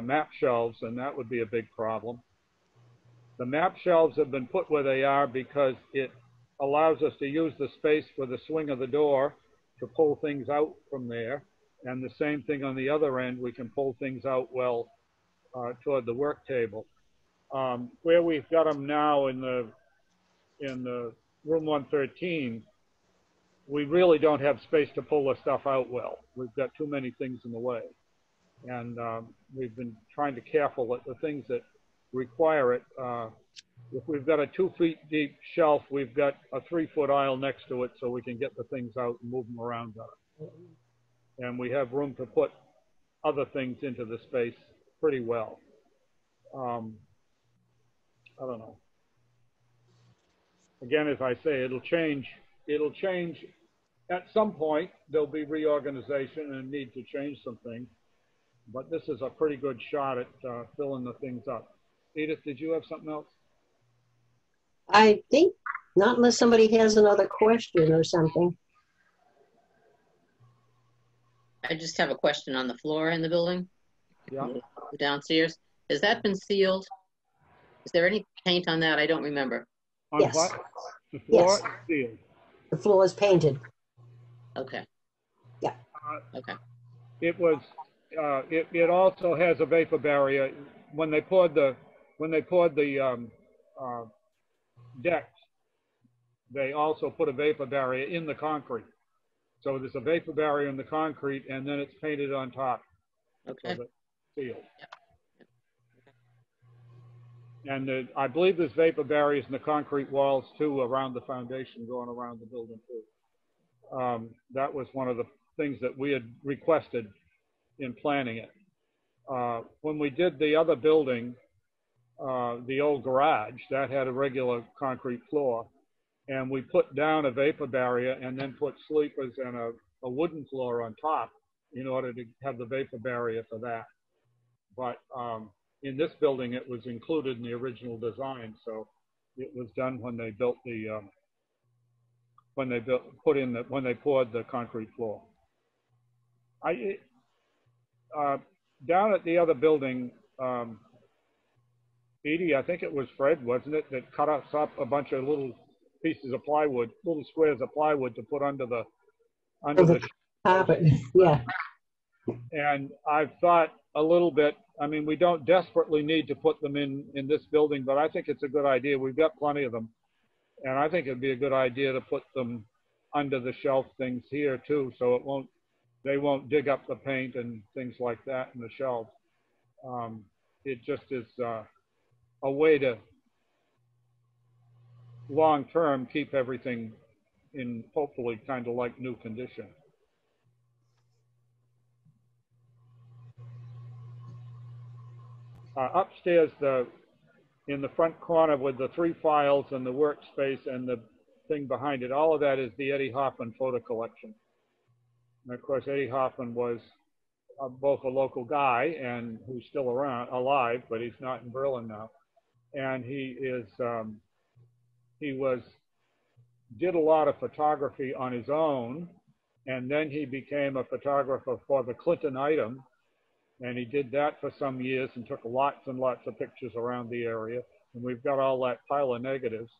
map shelves, and that would be a big problem. The map shelves have been put where they are because it allows us to use the space for the swing of the door to pull things out from there. And the same thing on the other end, we can pull things out well toward the work table. Where we've got them now in the room 113, we really don't have space to pull the stuff out well. We've got too many things in the way. And we've been trying to careful that the things that require it, if we've got a 2 feet deep shelf, we've got a 3-foot aisle next to it so we can get the things out and move them around better. And we have room to put other things into the space pretty well. I don't know. Again, as I say, it'll change. It'll change at some point. There'll be reorganization and need to change some things. But this is a pretty good shot at filling the things up. Edith, did you have something else? I think not, unless somebody has another question or something. I just have a question on the floor in the building. Yeah. The downstairs. Has that been sealed? Is there any paint on that? I don't remember. On Yes. what? The floor Yes. is sealed. The floor is painted. Okay. Yeah. Okay. It was. It also has a vapor barrier. When they poured the decks, they also put a vapor barrier in the concrete. So there's a vapor barrier in the concrete, and then it's painted on top. Okay. So it's sealed. And I believe there's vapor barriers in the concrete walls too, around the foundation, going around the building too. That was one of the things that we had requested in planning it. When we did the other building, the old garage, that had a regular concrete floor, and we put down a vapor barrier and then put sleepers and a wooden floor on top in order to have the vapor barrier for that. But in this building, it was included in the original design, so it was done when they built the when they poured the concrete floor. Down at the other building, Edie, I think it was Fred, wasn't it, that cut us up a bunch of little pieces of plywood, little squares of plywood to put under the carpet. Yeah. And I've thought a little bit. I mean, we don't desperately need to put them in this building, but I think it's a good idea. We've got plenty of them, and I think it'd be a good idea to put them under the shelf things here too, so they won't dig up the paint and things like that in the shelves. It just is a way to long-term keep everything in hopefully kind of like new condition. Upstairs, in the front corner with the 3 files and the workspace and the thing behind it. All of that is the Eddie Hoffman photo collection. And of course, Eddie Hoffman was both a local guy and who's still alive, but he's not in Berlin now. And he did a lot of photography on his own, and then he became a photographer for the Clinton item, and he did that for some years and took lots and lots of pictures around the area, and we've got all that pile of negatives.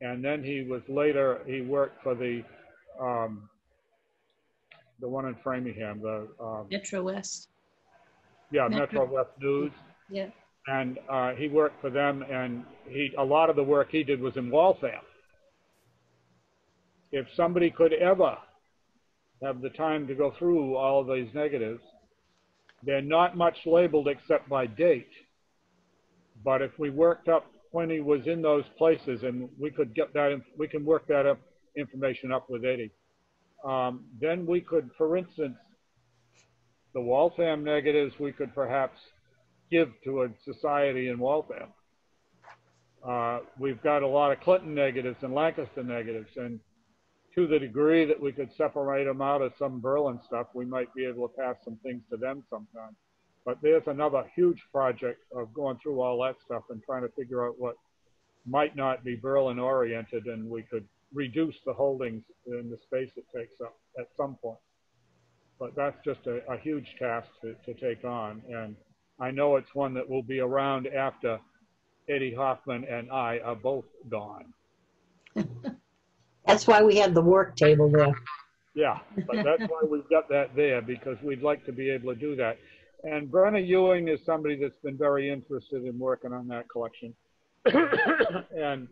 And then he worked for the one in Framingham, the Metro West. Yeah, Metro West News. Yeah. And he worked for them, and a lot of the work he did was in Waltham. If somebody could ever have the time to go through all of these negatives, they're not much labeled except by date. But if we worked up when he was in those places, and we could get that, we can work that information up with Eddie. Then we could, for instance, the Waltham negatives, we could perhaps give to a society in Waltham. We've got a lot of Clinton negatives and Lancaster negatives, and to the degree that we could separate them out of some Berlin stuff, we might be able to pass some things to them sometime. But there's another huge project of going through all that stuff and trying to figure out what might not be Berlin oriented, and we could reduce the holdings in the space it takes up at some point. But that's just a huge task to take on. And I know it's one that will be around after Eddie Hoffman and I are both gone. That's why we had the work table there. Yeah, but that's why we've got that there, because we'd like to be able to do that. And Brenna Ewing is somebody that's been very interested in working on that collection. And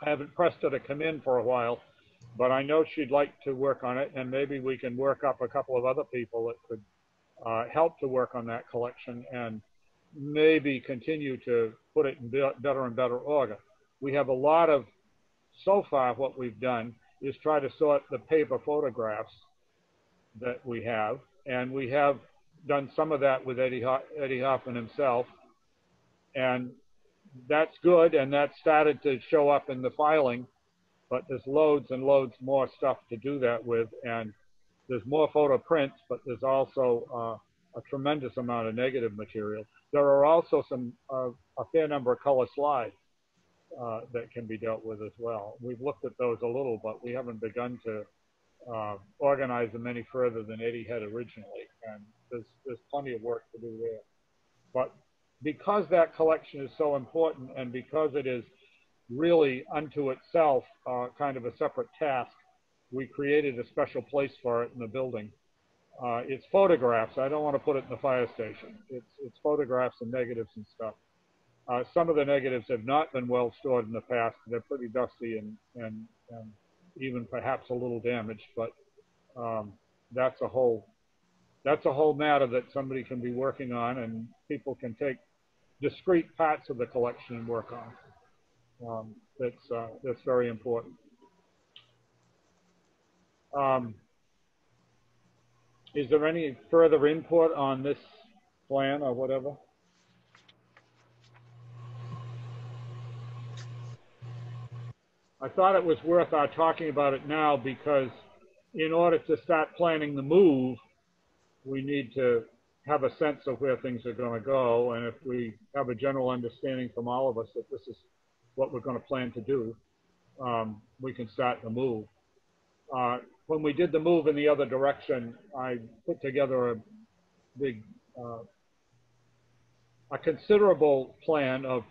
I haven't pressed her to come in for a while, but I know she'd like to work on it, and maybe we can work up a couple of other people that could help to work on that collection and maybe continue to put it in better and better order. We have a lot of, so far what we've done is try to sort the paper photographs that we have, and we have done some of that with Eddie Hoffman himself, and that's good, and that started to show up in the filing, but there's loads and loads more stuff to do that with, and there's more photo prints, but there's also a tremendous amount of negative material. There are also a fair number of color slides that can be dealt with as well. We've looked at those a little, but we haven't begun to organize them any further than Eddie had originally, and there's plenty of work to do there. But because that collection is so important, and because it is really unto itself kind of a separate task, we created a special place for it in the building. It's photographs. I don't want to put it in the fire station. It's photographs and negatives and stuff. Some of the negatives have not been well stored in the past. They're pretty dusty and even perhaps a little damaged, but that's a whole matter that somebody can be working on, and people can take discrete parts of the collection and work on. That's very important. Is there any further input on this plan or whatever? I thought it was worth our talking about it now, because in order to start planning the move, we need to have a sense of where things are going to go. And if we have a general understanding from all of us that this is what we're going to plan to do, we can start the move. When we did the move in the other direction, I put together a big, a considerable plan of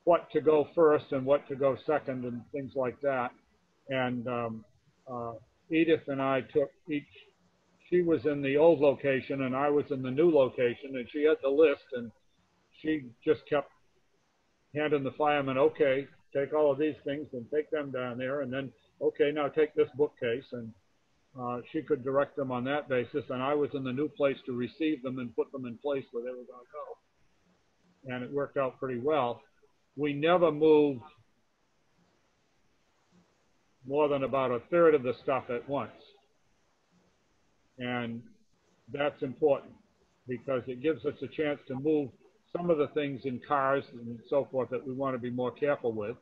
what to go first and what to go second and things like that. And Edith and I took each, she was in the old location and I was in the new location, and she had the list, and she just kept handing the fireman, okay, take all of these things and take them down there, and then, okay, now take this bookcase, and she could direct them on that basis, and I was in the new place to receive them and put them in place where they were going to go. And it worked out pretty well. We never moved more than about a third of the stuff at once. And that's important because it gives us a chance to move some of the things in cars and so forth that we want to be more careful with.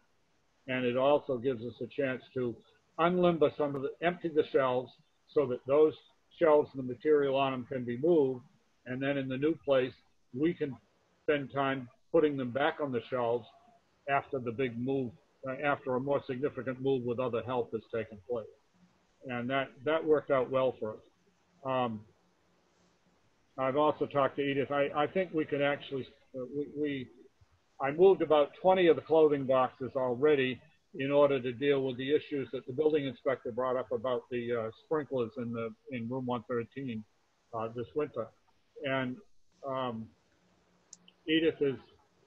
And it also gives us a chance to unlimber some of the, empty the shelves so that those shelves and the material on them can be moved. And then in the new place, we can spend time putting them back on the shelves after the big move, after a more significant move with other help has taken place. And that worked out well for us. I've also talked to Edith. I think we can actually, I moved about 20 of the clothing boxes already in order to deal with the issues that the building inspector brought up about the sprinklers in room 113 this winter. And Edith has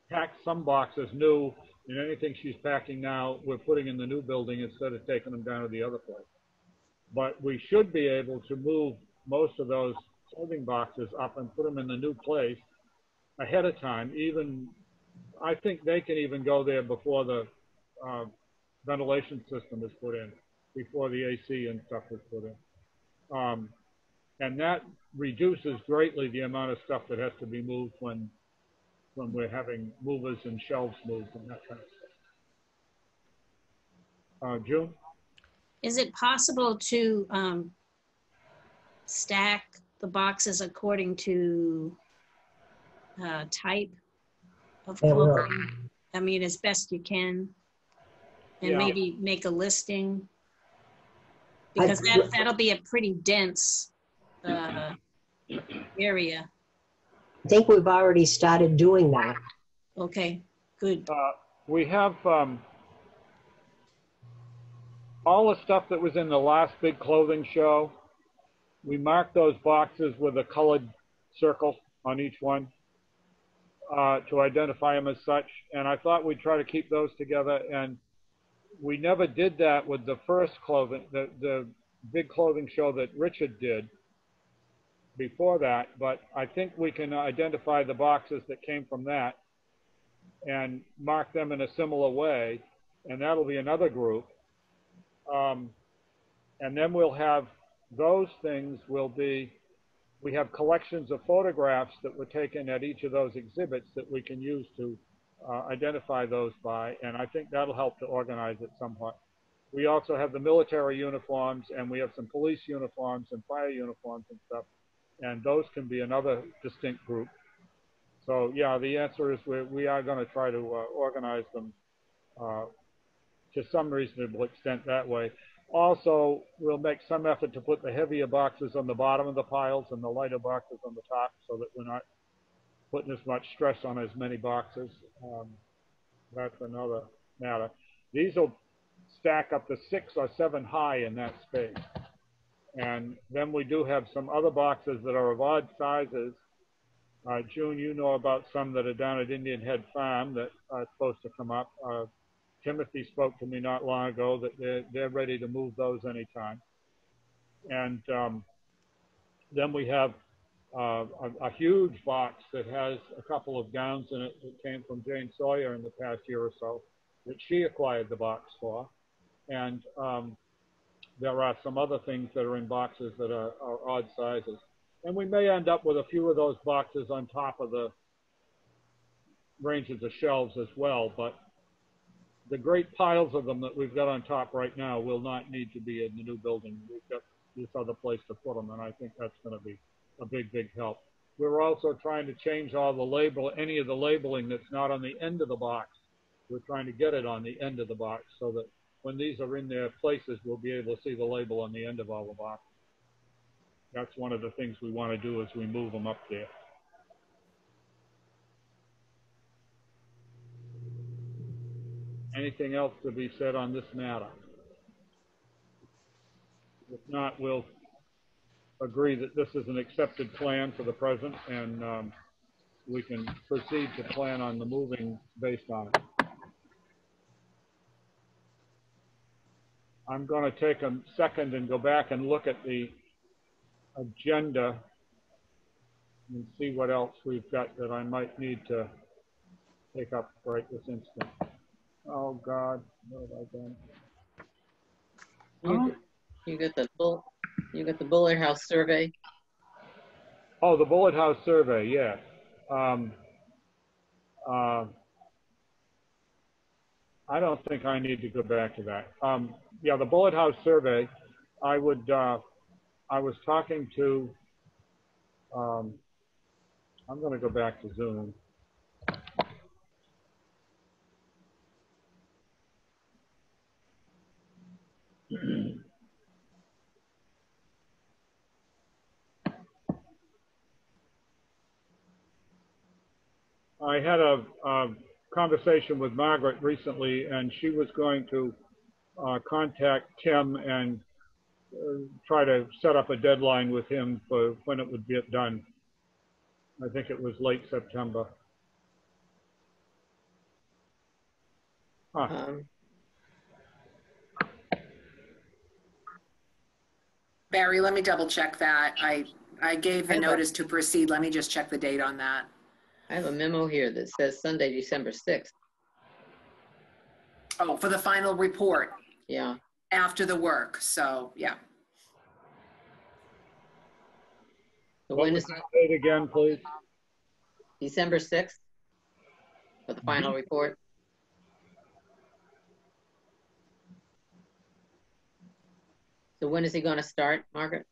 packed some boxes new, and anything she's packing now, we're putting in the new building instead of taking them down to the other place. But we should be able to move most of those clothing boxes up and put them in the new place ahead of time. Even, I think they can even go there before the ventilation system is put in, before the AC and stuff is put in. And that reduces greatly the amount of stuff that has to be moved when we're having movers and shelves moved and that kind of stuff. June? Is it possible to stack the boxes according to type of clothing? I mean, as best you can, and maybe make a listing, because that'll be a pretty dense area. I think we've already started doing that. Okay, good. We have all the stuff that was in the last big clothing show. We marked those boxes with a colored circle on each one to identify them as such. And I thought we'd try to keep those together. And we never did that with the first clothing, the big clothing show that Richard did before that. But I think we can identify the boxes that came from that and mark them in a similar way. And that'll be another group. And then we'll have those things will be, we have collections of photographs that were taken at each of those exhibits that we can use to identify those by, and I think that'll help to organize it somewhat. We also have the military uniforms, and we have some police uniforms and fire uniforms and stuff, and those can be another distinct group. So yeah, the answer is we are going to try to organize them to some reasonable extent that way. Also, we'll make some effort to put the heavier boxes on the bottom of the piles and the lighter boxes on the top so that we're not putting as much stress on as many boxes. That's another matter. These will stack up to 6 or 7 high in that space. And then we do have some other boxes that are of odd sizes. June, you know about some that are down at Indian Head Farm that are supposed to come up. Timothy spoke to me not long ago that they're ready to move those anytime. And then we have a huge box that has a couple of gowns in it that came from Jane Sawyer in the past year or so that she acquired the box for. And there are some other things that are in boxes that are odd sizes. And we may end up with a few of those boxes on top of the ranges of shelves as well, but the great piles of them that we've got on top right now will not need to be in the new building. We've got this other place to put them, and I think that's going to be a big, big help. We're also trying to change all the any of the labeling that's not on the end of the box. We're trying to get it on the end of the box so that when these are in their places, we'll be able to see the label on the end of all the boxes. That's one of the things we want to do as we move them up there. Anything else to be said on this matter? If not, we'll agree that this is an accepted plan for the present, and we can proceed to plan on the moving based on it. I'm going to take a second and go back and look at the agenda and see what else we've got that I might need to take up right this instant. Oh God, what have I done? You got the Bullard House survey. Oh, the Bullard House survey, yes. I don't think I need to go back to that. Yeah, the bullet house survey, I was talking to, I'm going to go back to Zoom. I had a conversation with Margaret recently, and she was going to contact Tim and try to set up a deadline with him for when it would get done. I think it was late September. Barry, let me double check that. I gave the notice to proceed. Let me just check the date on that. I have a memo here that says Sunday, December 6th. Oh, for the final report. Yeah. After the work, so yeah. So What when was is that date again, please? December 6th for the final report? So when is he going to start, Margaret?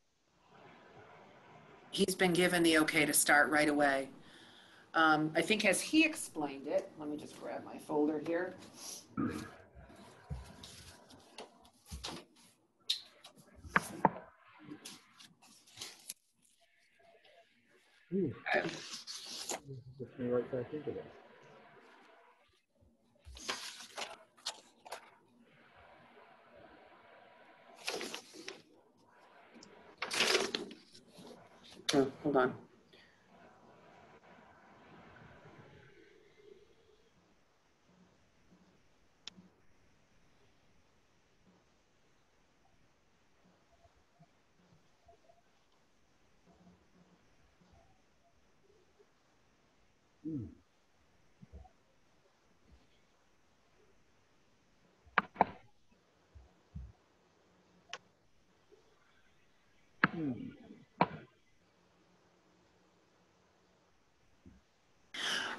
He's been given the okay to start right away. I think as he explained it, let me just grab my folder here. Okay. Gets me right back into that. Oh, hold on.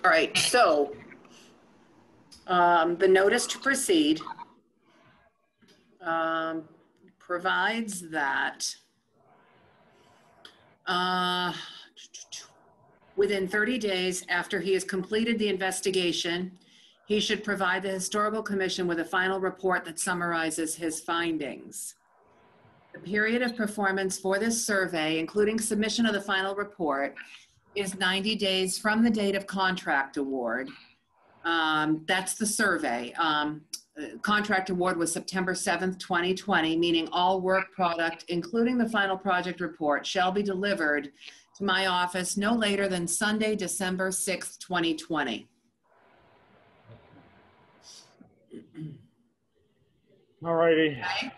All right, so the notice to proceed provides that within 30 days after he has completed the investigation, he should provide the Historical Commission with a final report that summarizes his findings. The period of performance for this survey, including submission of the final report, is 90 days from the date of contract award. That's the survey. Contract award was September 7th, 2020, meaning all work product, including the final project report, shall be delivered to my office no later than Sunday, December 6th, 2020. All righty. Okay.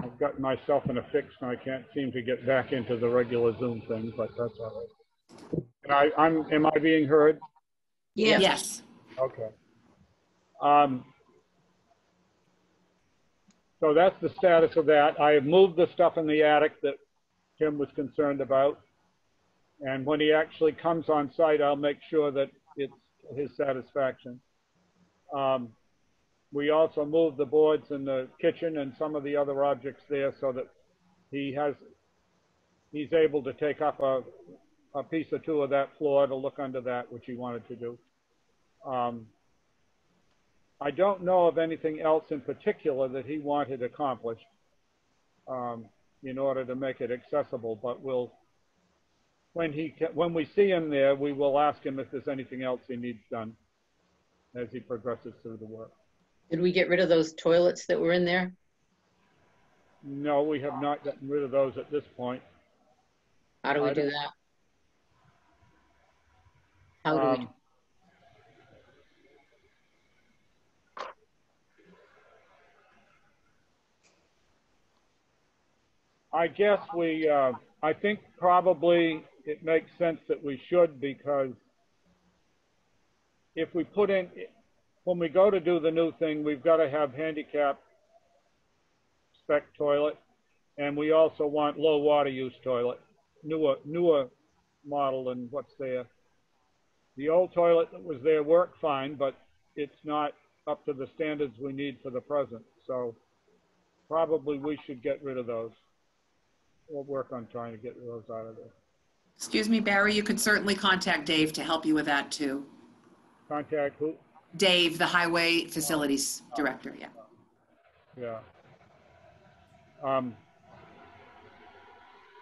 I've gotten myself in a fix and I can't seem to get back into the regular Zoom thing, but that's all right. And am I being heard? Yes. Yes. Okay. So that's the status of that. I have moved the stuff in the attic that Tim was concerned about. And when he actually comes on site, I'll make sure that it's his satisfaction. We also moved the boards in the kitchen and some of the other objects there so that he's able to take up a piece or two of that floor to look under that, which he wanted to do. I don't know of anything else in particular that he wanted accomplished in order to make it accessible, but when we see him there, we will ask him if there's anything else he needs done as he progresses through the work. Did we get rid of those toilets that were in there? No, we have not gotten rid of those at this point. How do we do that? How do we? I guess I think probably it makes sense that we should, because if we put in, when we go to do the new thing, we've got to have handicap spec toilet, and we also want low water use toilet, newer model than what's there. The old toilet that was there worked fine, but it's not up to the standards we need for the present. So probably we should get rid of those. We'll work on trying to get those out of there. Excuse me, Barry, you could certainly contact Dave to help you with that too. Contact who? Dave, the Highway Facilities Director, yeah. Yeah.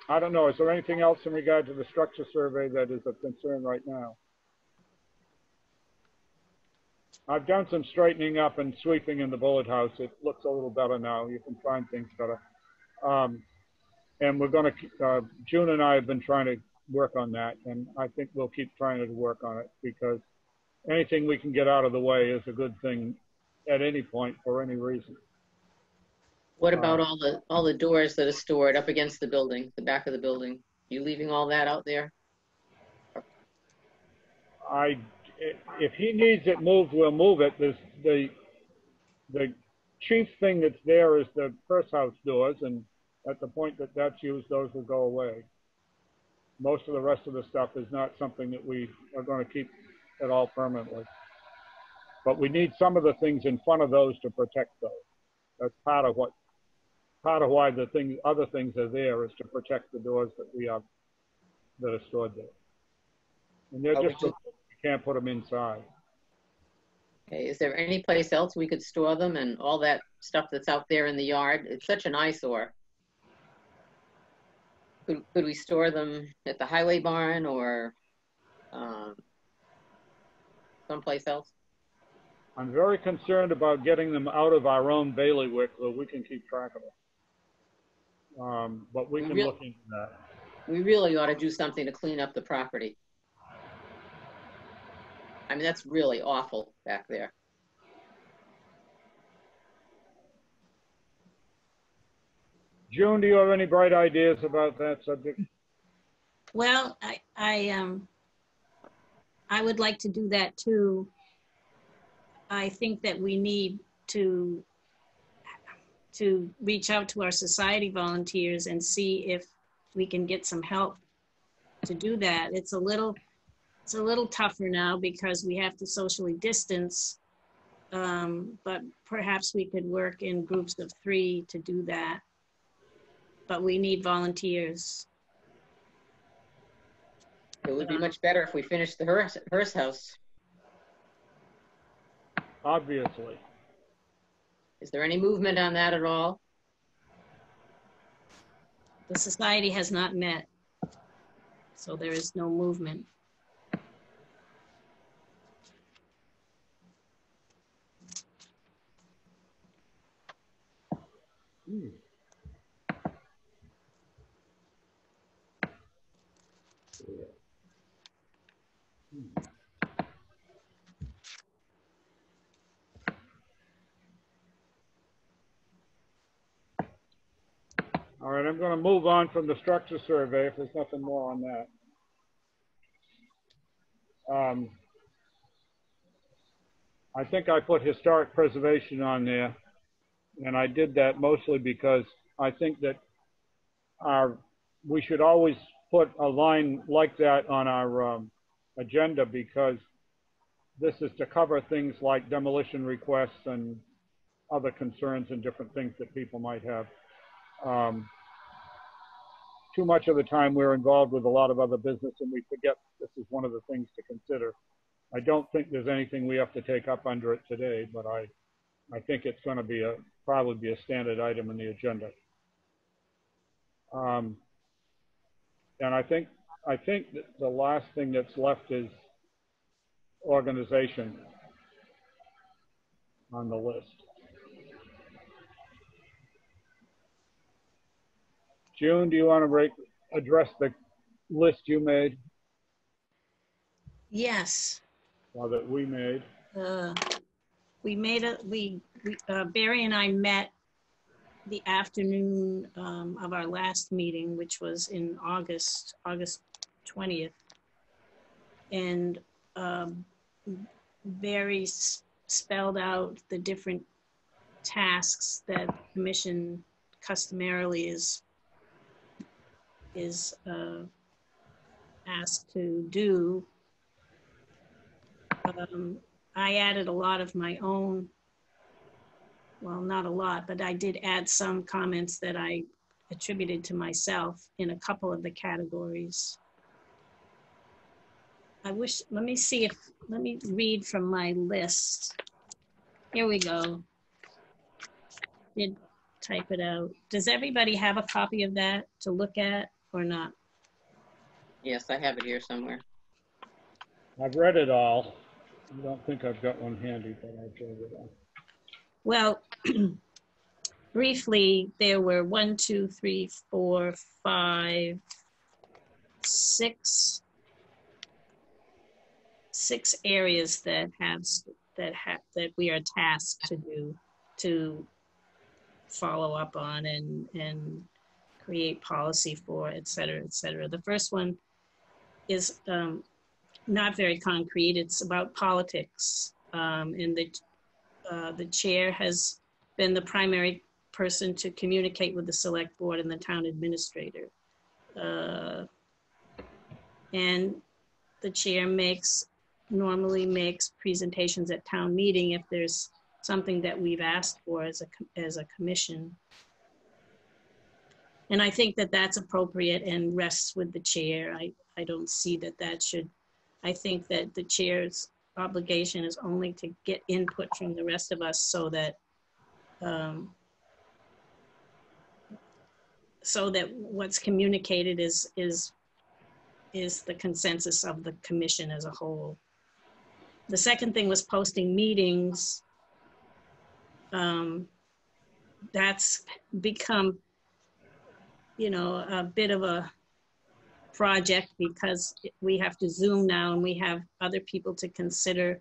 I don't know. Is there anything else in regard to the structure survey that is of concern right now? I've done some straightening up and sweeping in the bullet house. It looks a little better now. You can find things better. And we're going to, June and I have been trying to work on that. And I think we'll keep trying to work on it because anything we can get out of the way is a good thing at any point for any reason. What about all the doors that are stored up against the building, the back of the building? You leaving all that out there? If he needs it moved, we'll move it. The chief thing that's there is the first house doors, and at the point that that's used, those will go away. Most of the rest of the stuff is not something that we are going to keep at all permanently. But we need some of the things in front of those to protect those. That's part of why the other things are there, is to protect the doors that we have that are stored there. And they're just, you can't put them inside. Okay, is there any place else we could store them and all that stuff that's out there in the yard? It's such an eyesore. Could we store them at the highway barn or someplace else? I'm very concerned about getting them out of our own bailiwick so we can keep track of them. But we can look into that. We really ought to do something to clean up the property. I mean, that's really awful back there. June, do you have any bright ideas about that subject? Well, I would like to do that too. I think that we need to reach out to our society volunteers and see if we can get some help to do that. It's a little tougher now because we have to socially distance, but perhaps we could work in groups of 3 to do that. But we need volunteers. It would be much better if we finished the Hearst house. Obviously. Is there any movement on that at all? The society has not met, so there is no movement. All right, I'm going to move on from the structure survey if there's nothing more on that. I think I put historic preservation on there, and I did that mostly because I think that we should always put a line like that on our agenda, because this is to cover things like demolition requests and other concerns and different things that people might have. Too much of the time we're involved with a lot of other business and we forget this is one of the things to consider. I don't think there's anything we have to take up under it today, but I think it's going to be probably be a standard item in the agenda. And I think that the last thing that's left is organization on the list. June, do you want to address the list you made? Yes. Or that we made? Barry and I met the afternoon of our last meeting, which was in August 20th. And Barry spelled out the different tasks that the commission customarily is asked to do. I added a lot of my own, well, not a lot, but I did add some comments that I attributed to myself in a couple of the categories. Let me see if, let me read from my list. Here we go. Did type it out. Does everybody have a copy of that to look at or not? Yes, I have it here somewhere. I've read it all. I don't think I've got one handy, but I've read it all. Well, briefly, there were 1, 2, 3, 4, 5, 6 areas that we are tasked to do, to follow up on and create policy for, et cetera, et cetera. The first one is not very concrete. It's about politics, and the chair has been the primary person to communicate with the select board and the town administrator. And the chair normally makes presentations at town meeting if there's something that we've asked for as a commission. And I think that that's appropriate and rests with the chair. I don't see that should, I think that the chair's obligation is only to get input from the rest of us so that what's communicated is the consensus of the commission as a whole. The second thing was posting meetings. That's become, a bit of a project because we have to Zoom now and we have other people to consider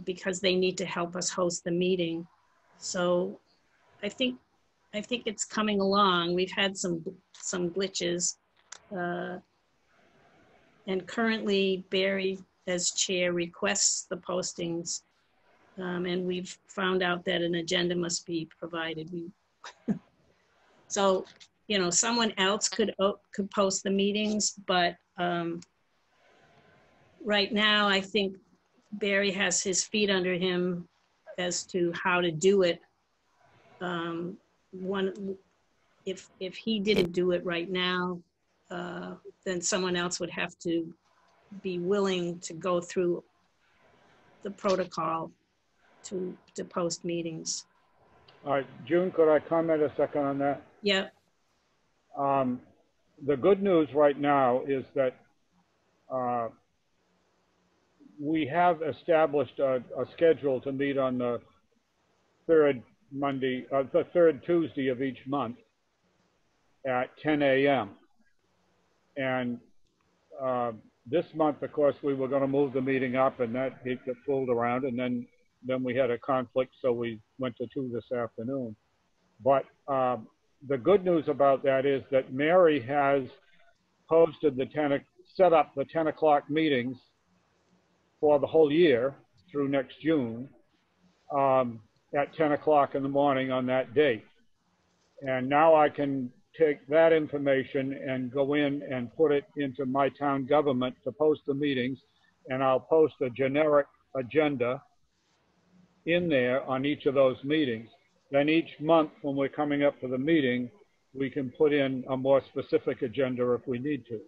because they need to help us host the meeting. So I think it's coming along. We've had some glitches, and currently Barry as chair requests the postings, and we've found out that an agenda must be provided. So, someone else could post the meetings, but right now I think Barry has his feet under him as to how to do it. If he didn't do it right now, then someone else would have to be willing to go through the protocol to post meetings. All right, June, could I comment a second on that? Yeah. The good news right now is that we have established a schedule to meet on the third Tuesday of each month at 10 a.m. And this month, of course, we were going to move the meeting up, and that got pulled around, and then we had a conflict, so we went to 2 this afternoon. But the good news about that is that Mary has posted set up the 10 o'clock meetings for the whole year through next June at 10 o'clock in the morning on that date. And now I can take that information and go in and put it into my town government to post the meetings, and I'll post a generic agenda in there on each of those meetings. Then each month when we're coming up for the meeting, we can put in a more specific agenda if we need to.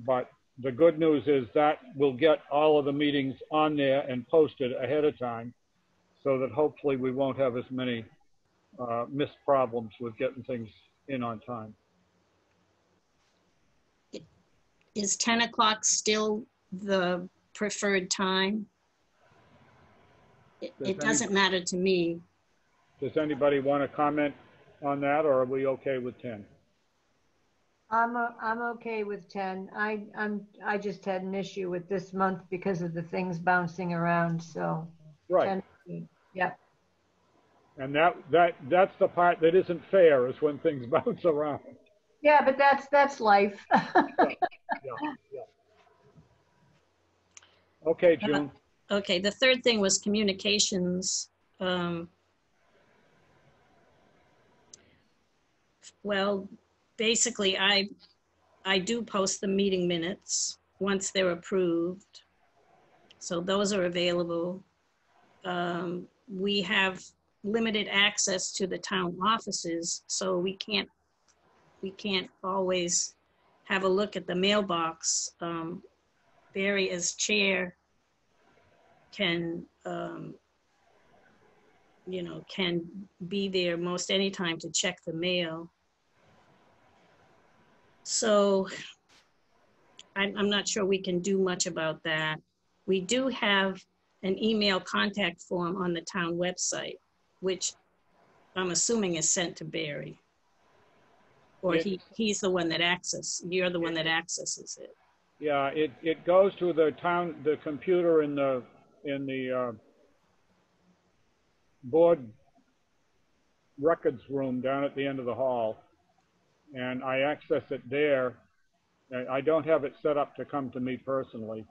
But the good news is that we'll get all of the meetings on there and posted ahead of time so that hopefully we won't have as many missed problems with getting things in on time. Is 10 o'clock still the preferred time? It doesn't matter to me. Does anybody want to comment on that, or are we okay with 10? I'm okay with 10. I just had an issue with this month because of the things bouncing around. So right. 10, yeah. And that's the part that isn't fair, is when things bounce around. Yeah, but that's life. Yeah. Okay, June. Okay, the third thing was communications. Well, basically, I do post the meeting minutes once they're approved. So those are available. We have limited access to the town offices, so we can't always have a look at the mailbox. Barry, as chair, can can be there most any time to check the mail. So I'm not sure we can do much about that. We do have an email contact form on the town website, which I'm assuming is sent to Barry. Or he's the one that you're the one that accesses it. Yeah, it goes to the computer in the board records room down at the end of the hall, and I access it there. I don't have it set up to come to me personally.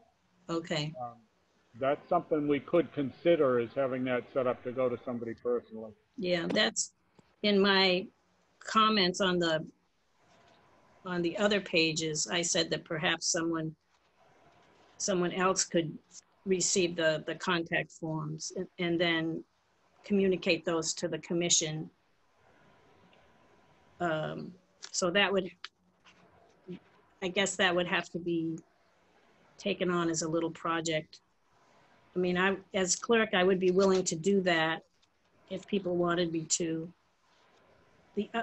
Okay. That's something we could consider, is having that set up to go to somebody personally. Yeah, that's in my comments on the other pages. I said that perhaps someone else could receive the contact forms and then communicate those to the commission. So that would, I guess that would have to be taken on as a little project. I mean, as clerk, I would be willing to do that if people wanted me to.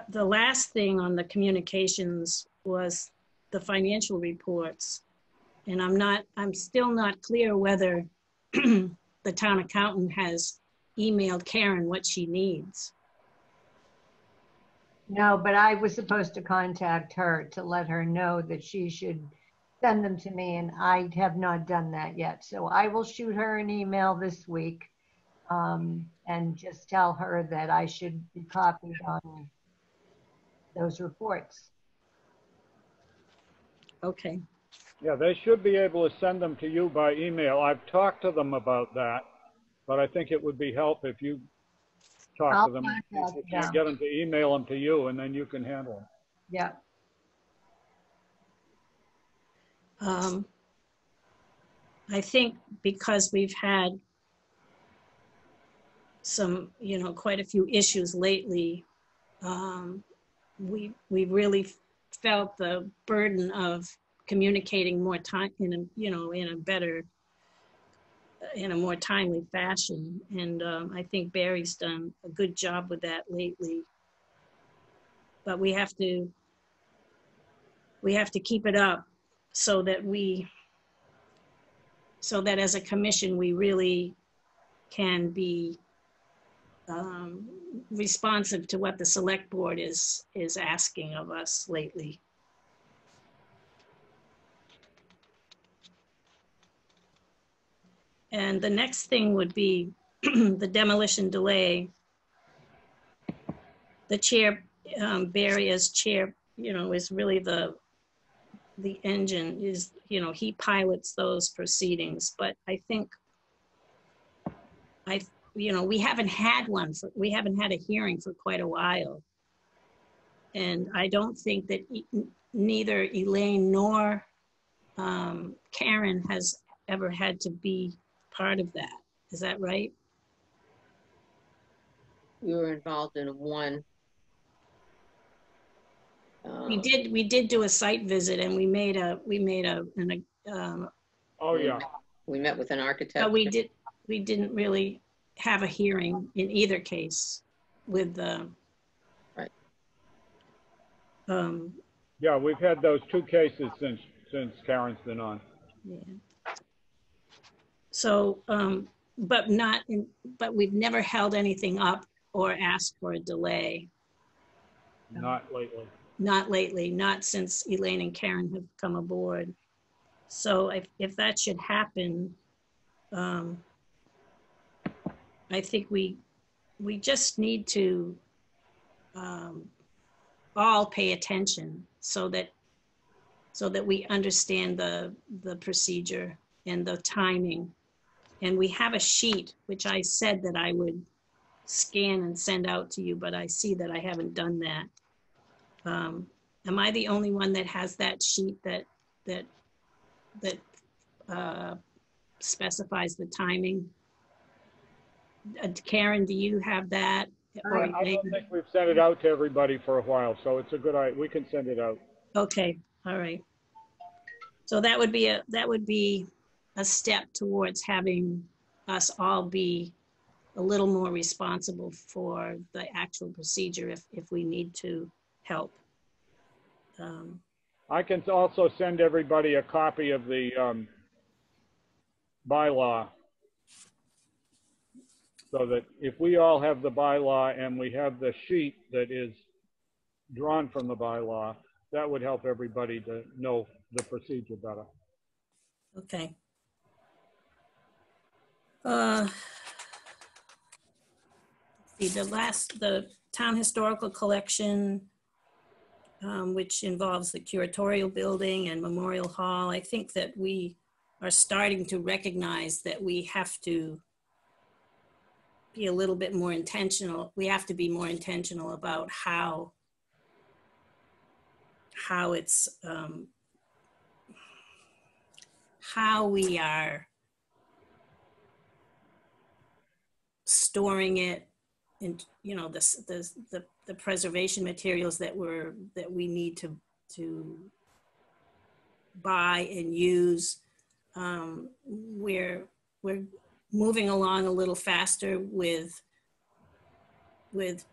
The last thing on the communications was the financial reports. And I'm still not clear whether the town accountant has emailed Karen what she needs. No, but I was supposed to contact her to let her know that she should send them to me, and I have not done that yet. So I will shoot her an email this week and just tell her that I should be copied on those reports. Okay. Yeah, they should be able to send them to you by email. I've talked to them about that, but I think it would be help if you talk to them. If you can't get them to email them to you, and then you can handle them. Yeah. I think because we've had some, quite a few issues lately, we really felt the burden of communicating more time in a more timely fashion. And I think Barry's done a good job with that lately. But we have to keep it up so that as a commission, we really can be responsive to what the select board is asking of us lately. And the next thing would be the demolition delay. The chair, Barry as chair, is really the engine, is, he pilots those proceedings. But I think we haven't had a hearing for quite a while. And I don't think that neither Elaine nor Karen has ever had to be part of that. Is that right? We were involved in one. We did do a site visit, and we made a Oh, yeah. We met with an architect. but we didn't really have a hearing in either case with the Right. Yeah, we've had those two cases since Karen's been on. Yeah. So, but we've never held anything up or asked for a delay. Not lately. Not lately, not since Elaine and Karen have come aboard. So if that should happen, I think we just need to all pay attention so that we understand the procedure and the timing. And we have a sheet, which I said that I would scan and send out to you, but I see that I haven't done that. Am I the only one that has that sheet that specifies the timing. Karen, do you have that? Or I don't think we've sent it out to everybody for a while, so it's a good idea. We can send it out. Okay, all right. So that would be a step towards having us all be a little more responsible for the actual procedure if we need to help. I can also send everybody a copy of the bylaw, so that if we all have the bylaw and we have the sheet that is drawn from the bylaw, that would help everybody to know the procedure better. Okay. The Town Historical Collection, which involves the Curatorial Building and Memorial Hall, I think that we are starting to recognize that we have to be a little bit more intentional. We have to be more intentional about how it's, how we are storing it, and the preservation materials that we need to buy and use. We're moving along a little faster with the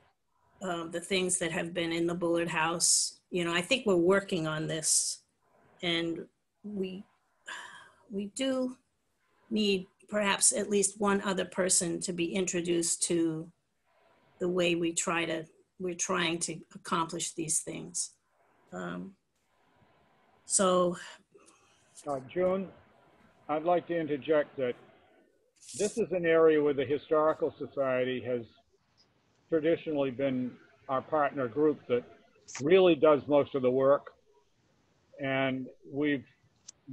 things that have been in the Bullard House. I think we're working on this, and we do need perhaps at least one other person to be introduced to the way we're trying to accomplish these things. June, I'd like to interject that this is an area where the Historical Society has traditionally been our partner group that really does most of the work. And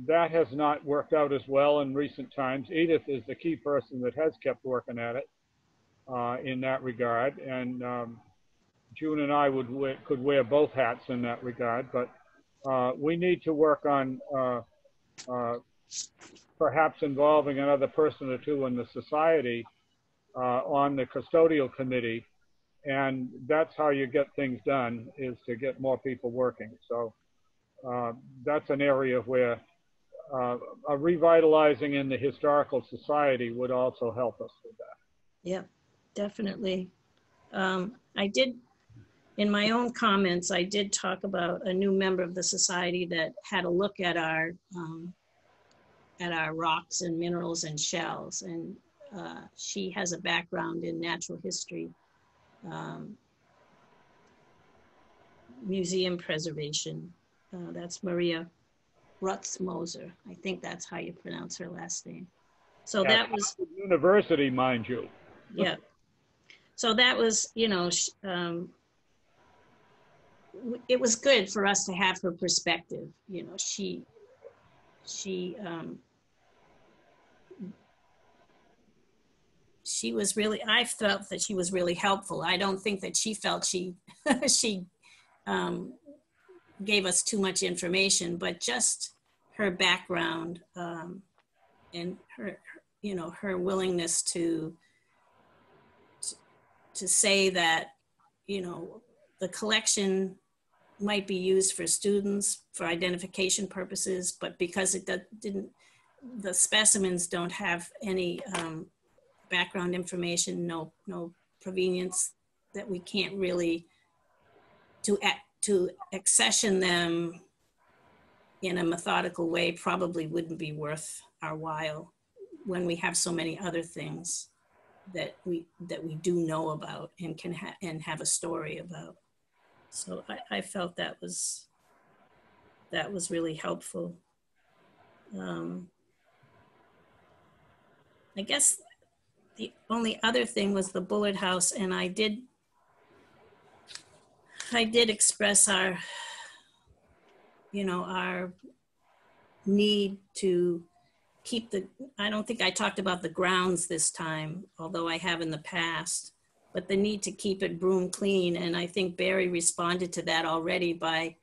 that has not worked out as well in recent times. Edith is the key person that has kept working at it in that regard. And June and I could wear both hats in that regard, but we need to work on perhaps involving another person or two in the society on the custodial committee. And that's how you get things done, is to get more people working. So that's an area where a revitalizing in the Historical Society would also help us with that. Yeah, definitely. I did, in my own comments, I did talk about a new member of the society that had a look at our rocks and minerals and shells, and she has a background in natural history, museum preservation. That's Maria Rutzmoser. I think that's how you pronounce her last name. So that was university, mind you. Yeah. So that was, it was good for us to have her perspective. She was really, I felt that she was really helpful. I don't think that she felt she gave us too much information, but just her background and her willingness to say that, the collection might be used for students for identification purposes, but because the specimens don't have any background information, no provenience, that we can't really to accession them in a methodical way probably wouldn't be worth our while when we have so many other things that we do know about and can have a story about. So I felt that was really helpful. I guess the only other thing was the Bullard House, and I did express our need to keep I don't think I talked about the grounds this time, although I have in the past, but the need to keep it broom clean. And I think Barry responded to that already by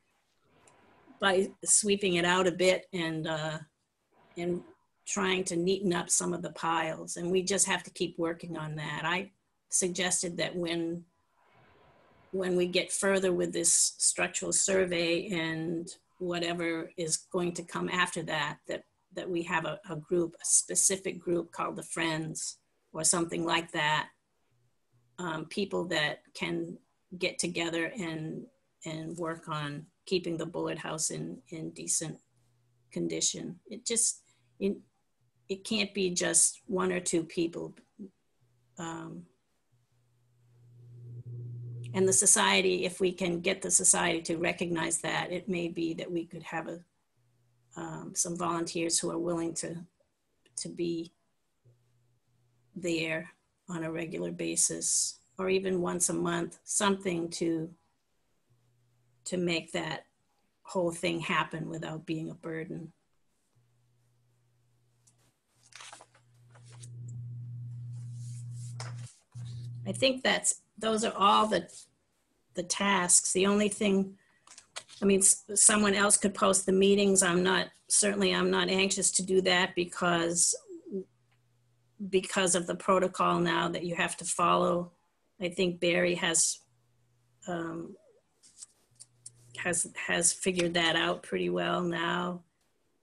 sweeping it out a bit and and trying to neaten up some of the piles. And we just have to keep working on that. I suggested that when we get further with this structural survey and whatever is going to come after that, that we have a group, a specific group called the Friends or something like that. People that can get together and work on keeping the Bullard House in decent condition. It can't be just one or two people. And the society, if we can get the society to recognize that, it may be that we could have some volunteers who are willing to be there on a regular basis, or even once a month, something to make that whole thing happen without being a burden. I think those are all the tasks. The only thing, I mean, someone else could post the meetings. I'm not anxious to do that because of the protocol now that you have to follow. I think Barry has figured that out pretty well now,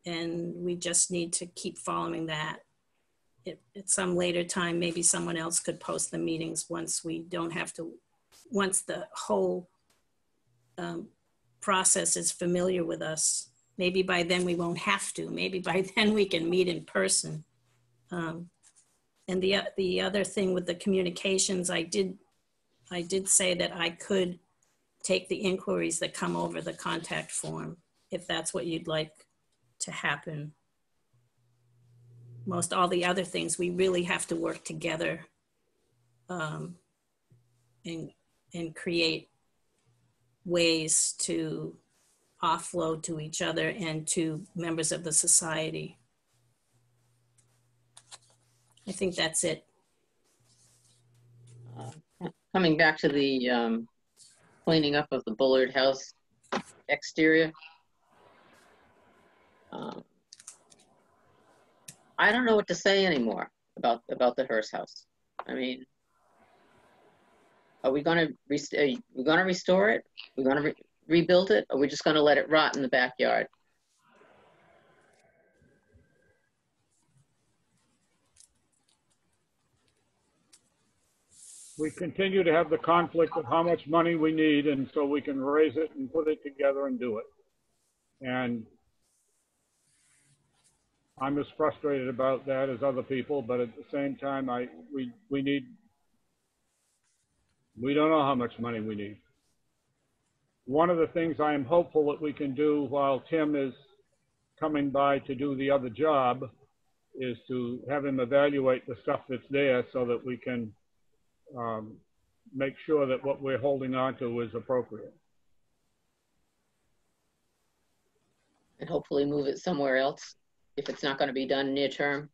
and we just need to keep following that. At some later time, maybe someone else could post the meetings once the whole process is familiar with us. Maybe by then we won't have to. Maybe by then we can meet in person. And the other thing with the communications, I did say that I could take the inquiries that come over the contact form, if that's what you'd like to happen. Most all the other things, we really have to work together and create ways to offload to each other and to members of the society. I think that's it. Coming back to the cleaning up of the Bullard House exterior. I don't know what to say anymore about the Hearst house. I mean, are we going to restore it? We're going to rebuild it? Or are we just going to let it rot in the backyard? We continue to have the conflict of how much money we need, and so we can raise it and put it together and do it. And I'm as frustrated about that as other people, but at the same time, we don't know how much money we need. One of the things I am hopeful that we can do while Tim is coming by to do the other job is to have him evaluate the stuff that's there so that we can make sure that what we're holding on to is appropriate. And hopefully move it somewhere else if it's not going to be done near term.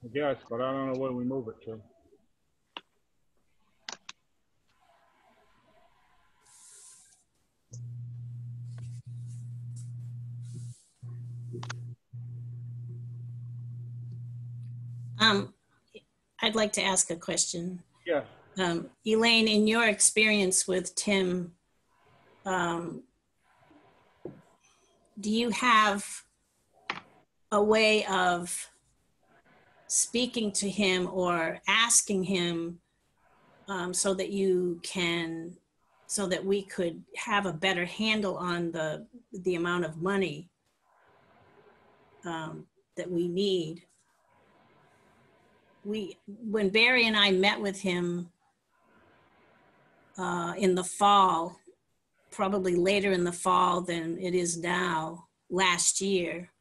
I guess, but I don't know where we move it to. I'd like to ask a question. Yeah. Elaine, in your experience with Tim, do you have a way of speaking to him or asking him so that we could have a better handle on the amount of money that we need? When Barry and I met with him in the fall, probably later in the fall than it is now, last year,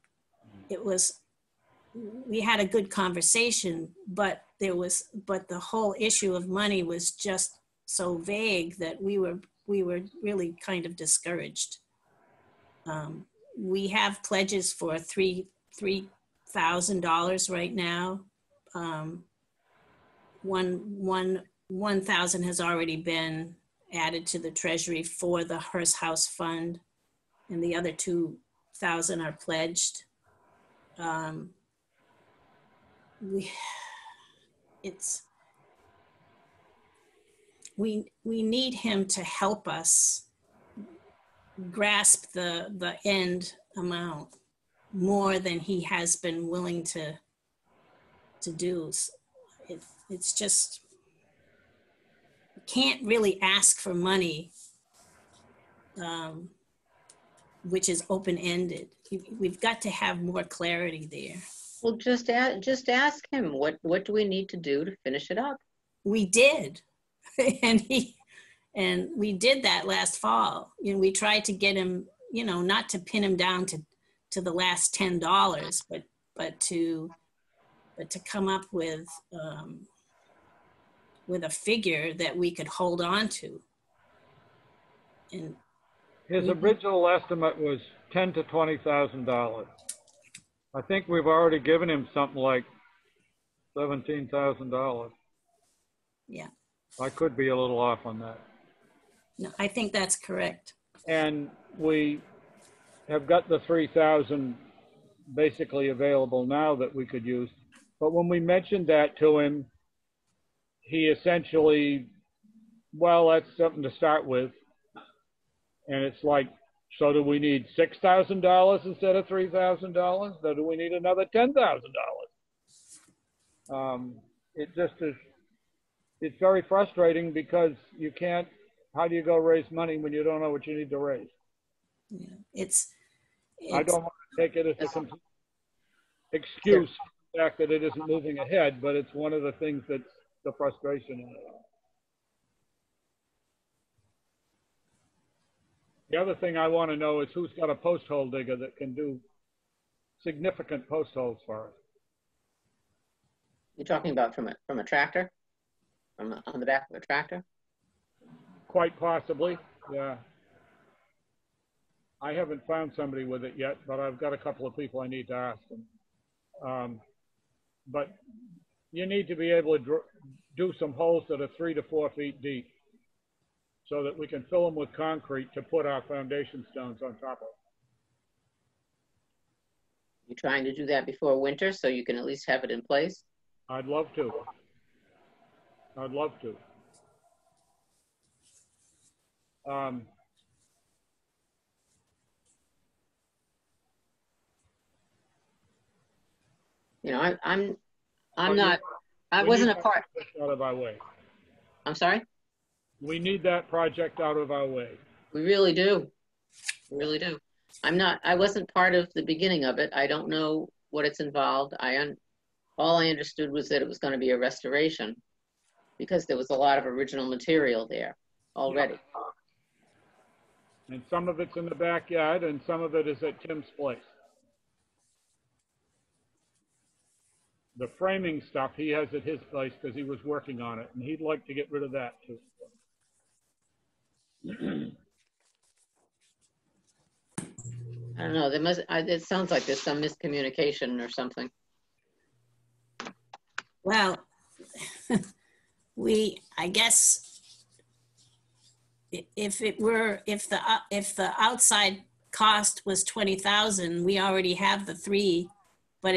we had a good conversation, but the whole issue of money was just so vague that we were really kind of discouraged. We have pledges for $3,000 right now. 1,000 has already been added to the treasury for the Hearst House Fund. and the other 2,000 are pledged. We need him to help us grasp the end amount more than he has been willing to do. It's just, can't really ask for money, which is open-ended. We've got to have more clarity there. Well, just ask him, what do we need to do to finish it up? We did. and we did that last fall. You know, we tried to get him, you know, not to pin him down to the last $10, but to come up with a figure that we could hold on to. And his original estimate was $10,000 to $20,000. I think we've already given him something like $17,000. Yeah. I could be a little off on that. No, I think that's correct. And we have got the 3,000 basically available now that we could use. But when we mentioned that to him, he essentially, well, that's something to start with. And it's like, so do we need $6,000 instead of $3,000? Or do we need another $10,000? It just is, it's very frustrating because you can't, how do you go raise money when you don't know what you need to raise? Yeah, it's I don't want to take it as a complete excuse for the fact that it isn't moving ahead, but it's one of the things that's the frustration in it. The other thing I want to know is who's got a post hole digger that can do significant post holes for us. You're talking about from a tractor? On the back of a tractor? Quite possibly, yeah. I haven't found somebody with it yet, but I've got a couple of people I need to ask them. But you need to be able to do some holes that are 3 to 4 feet deep so that we can fill them with concrete to put our foundation stones on top of. You trying to do that before winter so you can at least have it in place? I'd love to. I'd love to. You know, I wasn't a part. Out of our way. I'm sorry? We need that project out of our way. We really do. We really do. I wasn't part of the beginning of it. I don't know what it's involved. All I understood was that it was going to be a restoration because there was a lot of original material there already. Yeah. And some of it's in the backyard and some of it is at Tim's place. The framing stuff he has at his place because he was working on it, and he'd like to get rid of that too. I don't know. It sounds like there's some miscommunication or something. Well, I guess if the outside cost was 20,000, we already have the 3, but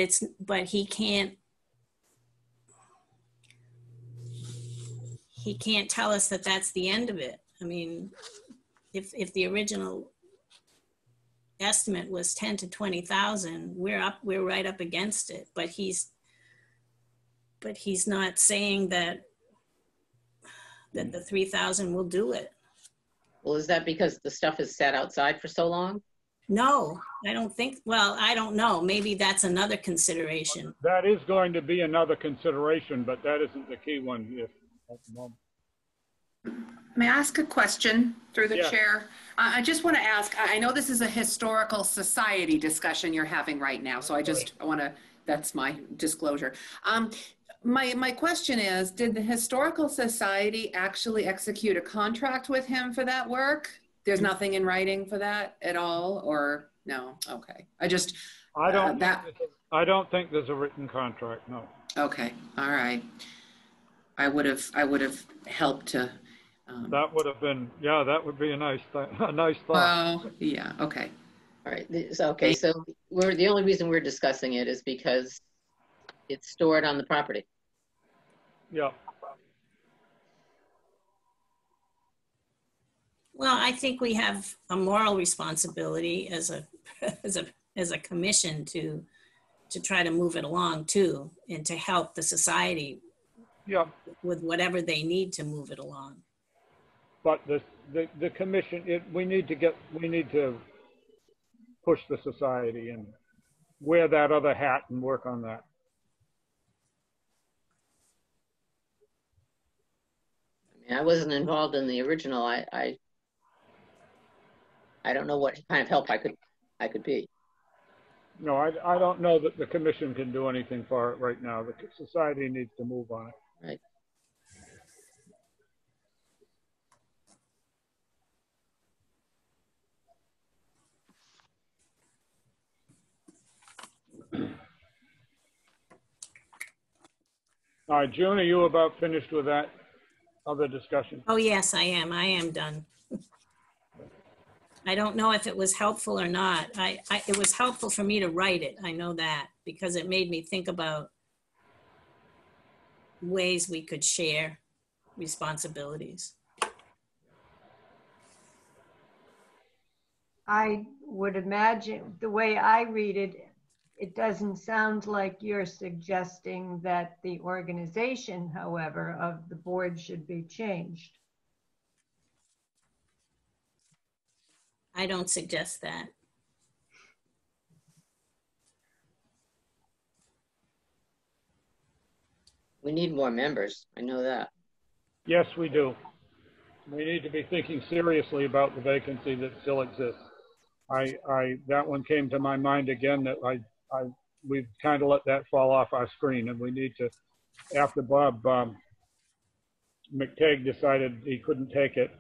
he can't tell us that that's the end of it. I mean, if the original estimate was 10 to 20,000, we're right up against it, but he's not saying that the 3,000 will do it. Well, is that because the stuff is sat outside for so long? No, I don't think, well, I don't know. Maybe that's another consideration. That is going to be another consideration, but that isn't the key one here at the moment. May I ask a question through the Yeah. chair? I just want to ask, I know this is a historical society discussion you're having right now, so I want to, that's my disclosure. My question is, did the Historical Society actually execute a contract with him for that work? There's nothing in writing for that at all, or no? Okay. I don't think there's a written contract, no. Okay, all right. I would have helped to. That would have been, yeah, that would be a nice thought. Oh, yeah, okay. All right, so, okay, so the only reason we're discussing it is because it's stored on the property. Yeah. Well, I think we have a moral responsibility as a as a commission to try to move it along too, and to help the society Yeah. with whatever they need to move it along. But the commission, we need to push the society and wear that other hat and work on that. I mean, I wasn't involved in the original. I don't know what kind of help I could be. No, I don't know that the commission can do anything for it right now. The society needs to move on it. Right. All right, June, are you about finished with that other discussion? Oh, yes, I am. I am done. I don't know if it was helpful or not. It was helpful for me to write it. I know that, because it made me think about ways we could share responsibilities. I would imagine, the way I read it, it doesn't sound like you're suggesting that the organization, however, of the board should be changed. I don't suggest that. We need more members. I know that. Yes, we do. We need to be thinking seriously about the vacancy that still exists. That one came to my mind again, that we've kind of let that fall off our screen, and we need to, after Bob McTagg decided he couldn't take it,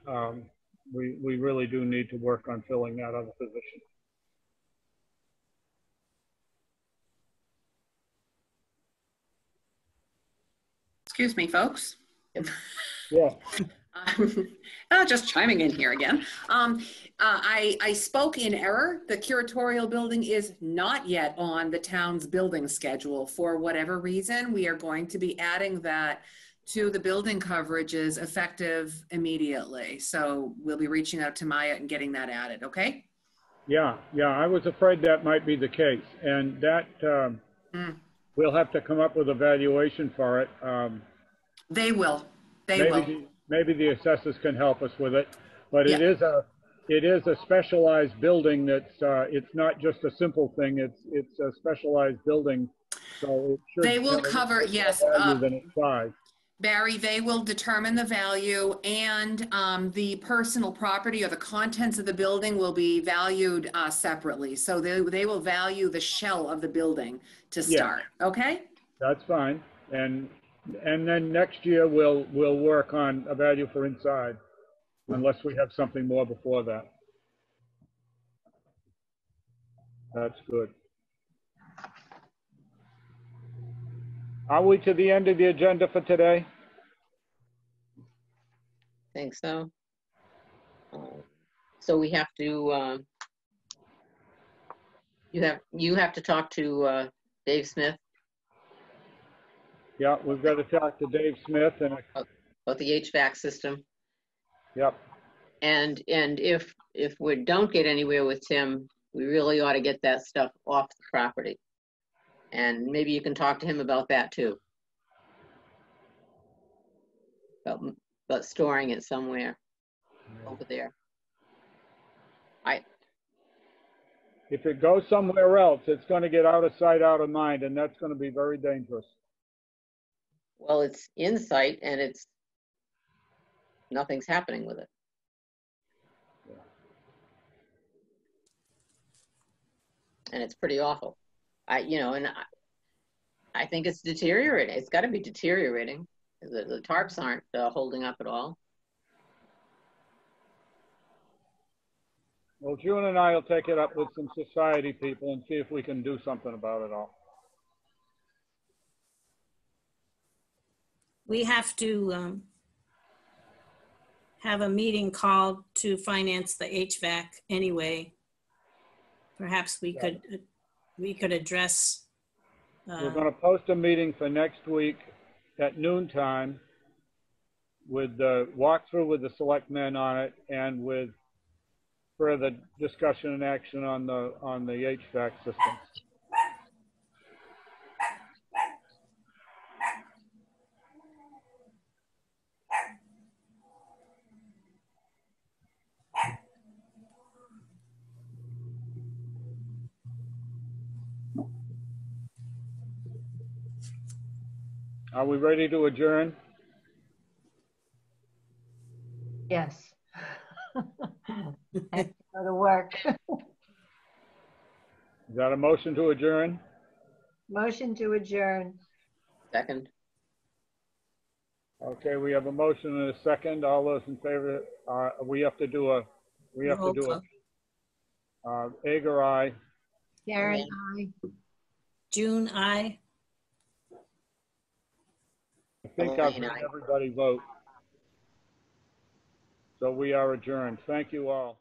we really do need to work on filling that other position. Excuse me, folks. Yeah. Just chiming in here again. I spoke in error. The curatorial building is not yet on the town's building schedule. For whatever reason, we are going to be adding that to the building coverages effective immediately. So we'll be reaching out to Maya and getting that added, okay? Yeah, I was afraid that might be the case, and that we'll have to come up with a valuation for it. They will. They will. Maybe the assessors can help us with it, but Yeah. it is a specialized building. It's not just a simple thing. It's a specialized building, so it should. They will cover, yes. Than its size. Barry, they will determine the value, and the personal property or the contents of the building will be valued separately. So they will value the shell of the building to start. Yeah. Okay? That's fine. And then next year we'll work on a value for inside, unless we have something more before that. That's good. Are we to the end of the agenda for today? I think so. So we have to, you have to talk to Dave Smith. Yeah, we've got to talk to Dave Smith and about the HVAC system. Yep. And if we don't get anywhere with Tim, we really ought to get that stuff off the property. And maybe you can talk to him about that too. About storing it somewhere over there. If it goes somewhere else, it's going to get out of sight, out of mind, and that's going to be very dangerous. Well, it's in sight and nothing's happening with it. Yeah. And it's pretty awful. I think it's deteriorating. It's got to be deteriorating. The tarps aren't holding up at all. Well, June and I will take it up with some society people and see if we can do something about it all. We have to have a meeting called to finance the HVAC anyway, perhaps we could address. We're going to post a meeting for next week at noontime with the walkthrough with the selectmen on it and with further discussion and action on the HVAC system. Are we ready to adjourn? Yes. I go to work. Is that a motion to adjourn? Motion to adjourn. Second. Okay, we have a motion and a second. All those in favor, we have to do a Roll call. Ager, aye. Karen, aye. June, I. I think I've Elaine, heard aye. everybody vote. So we are adjourned. Thank you all.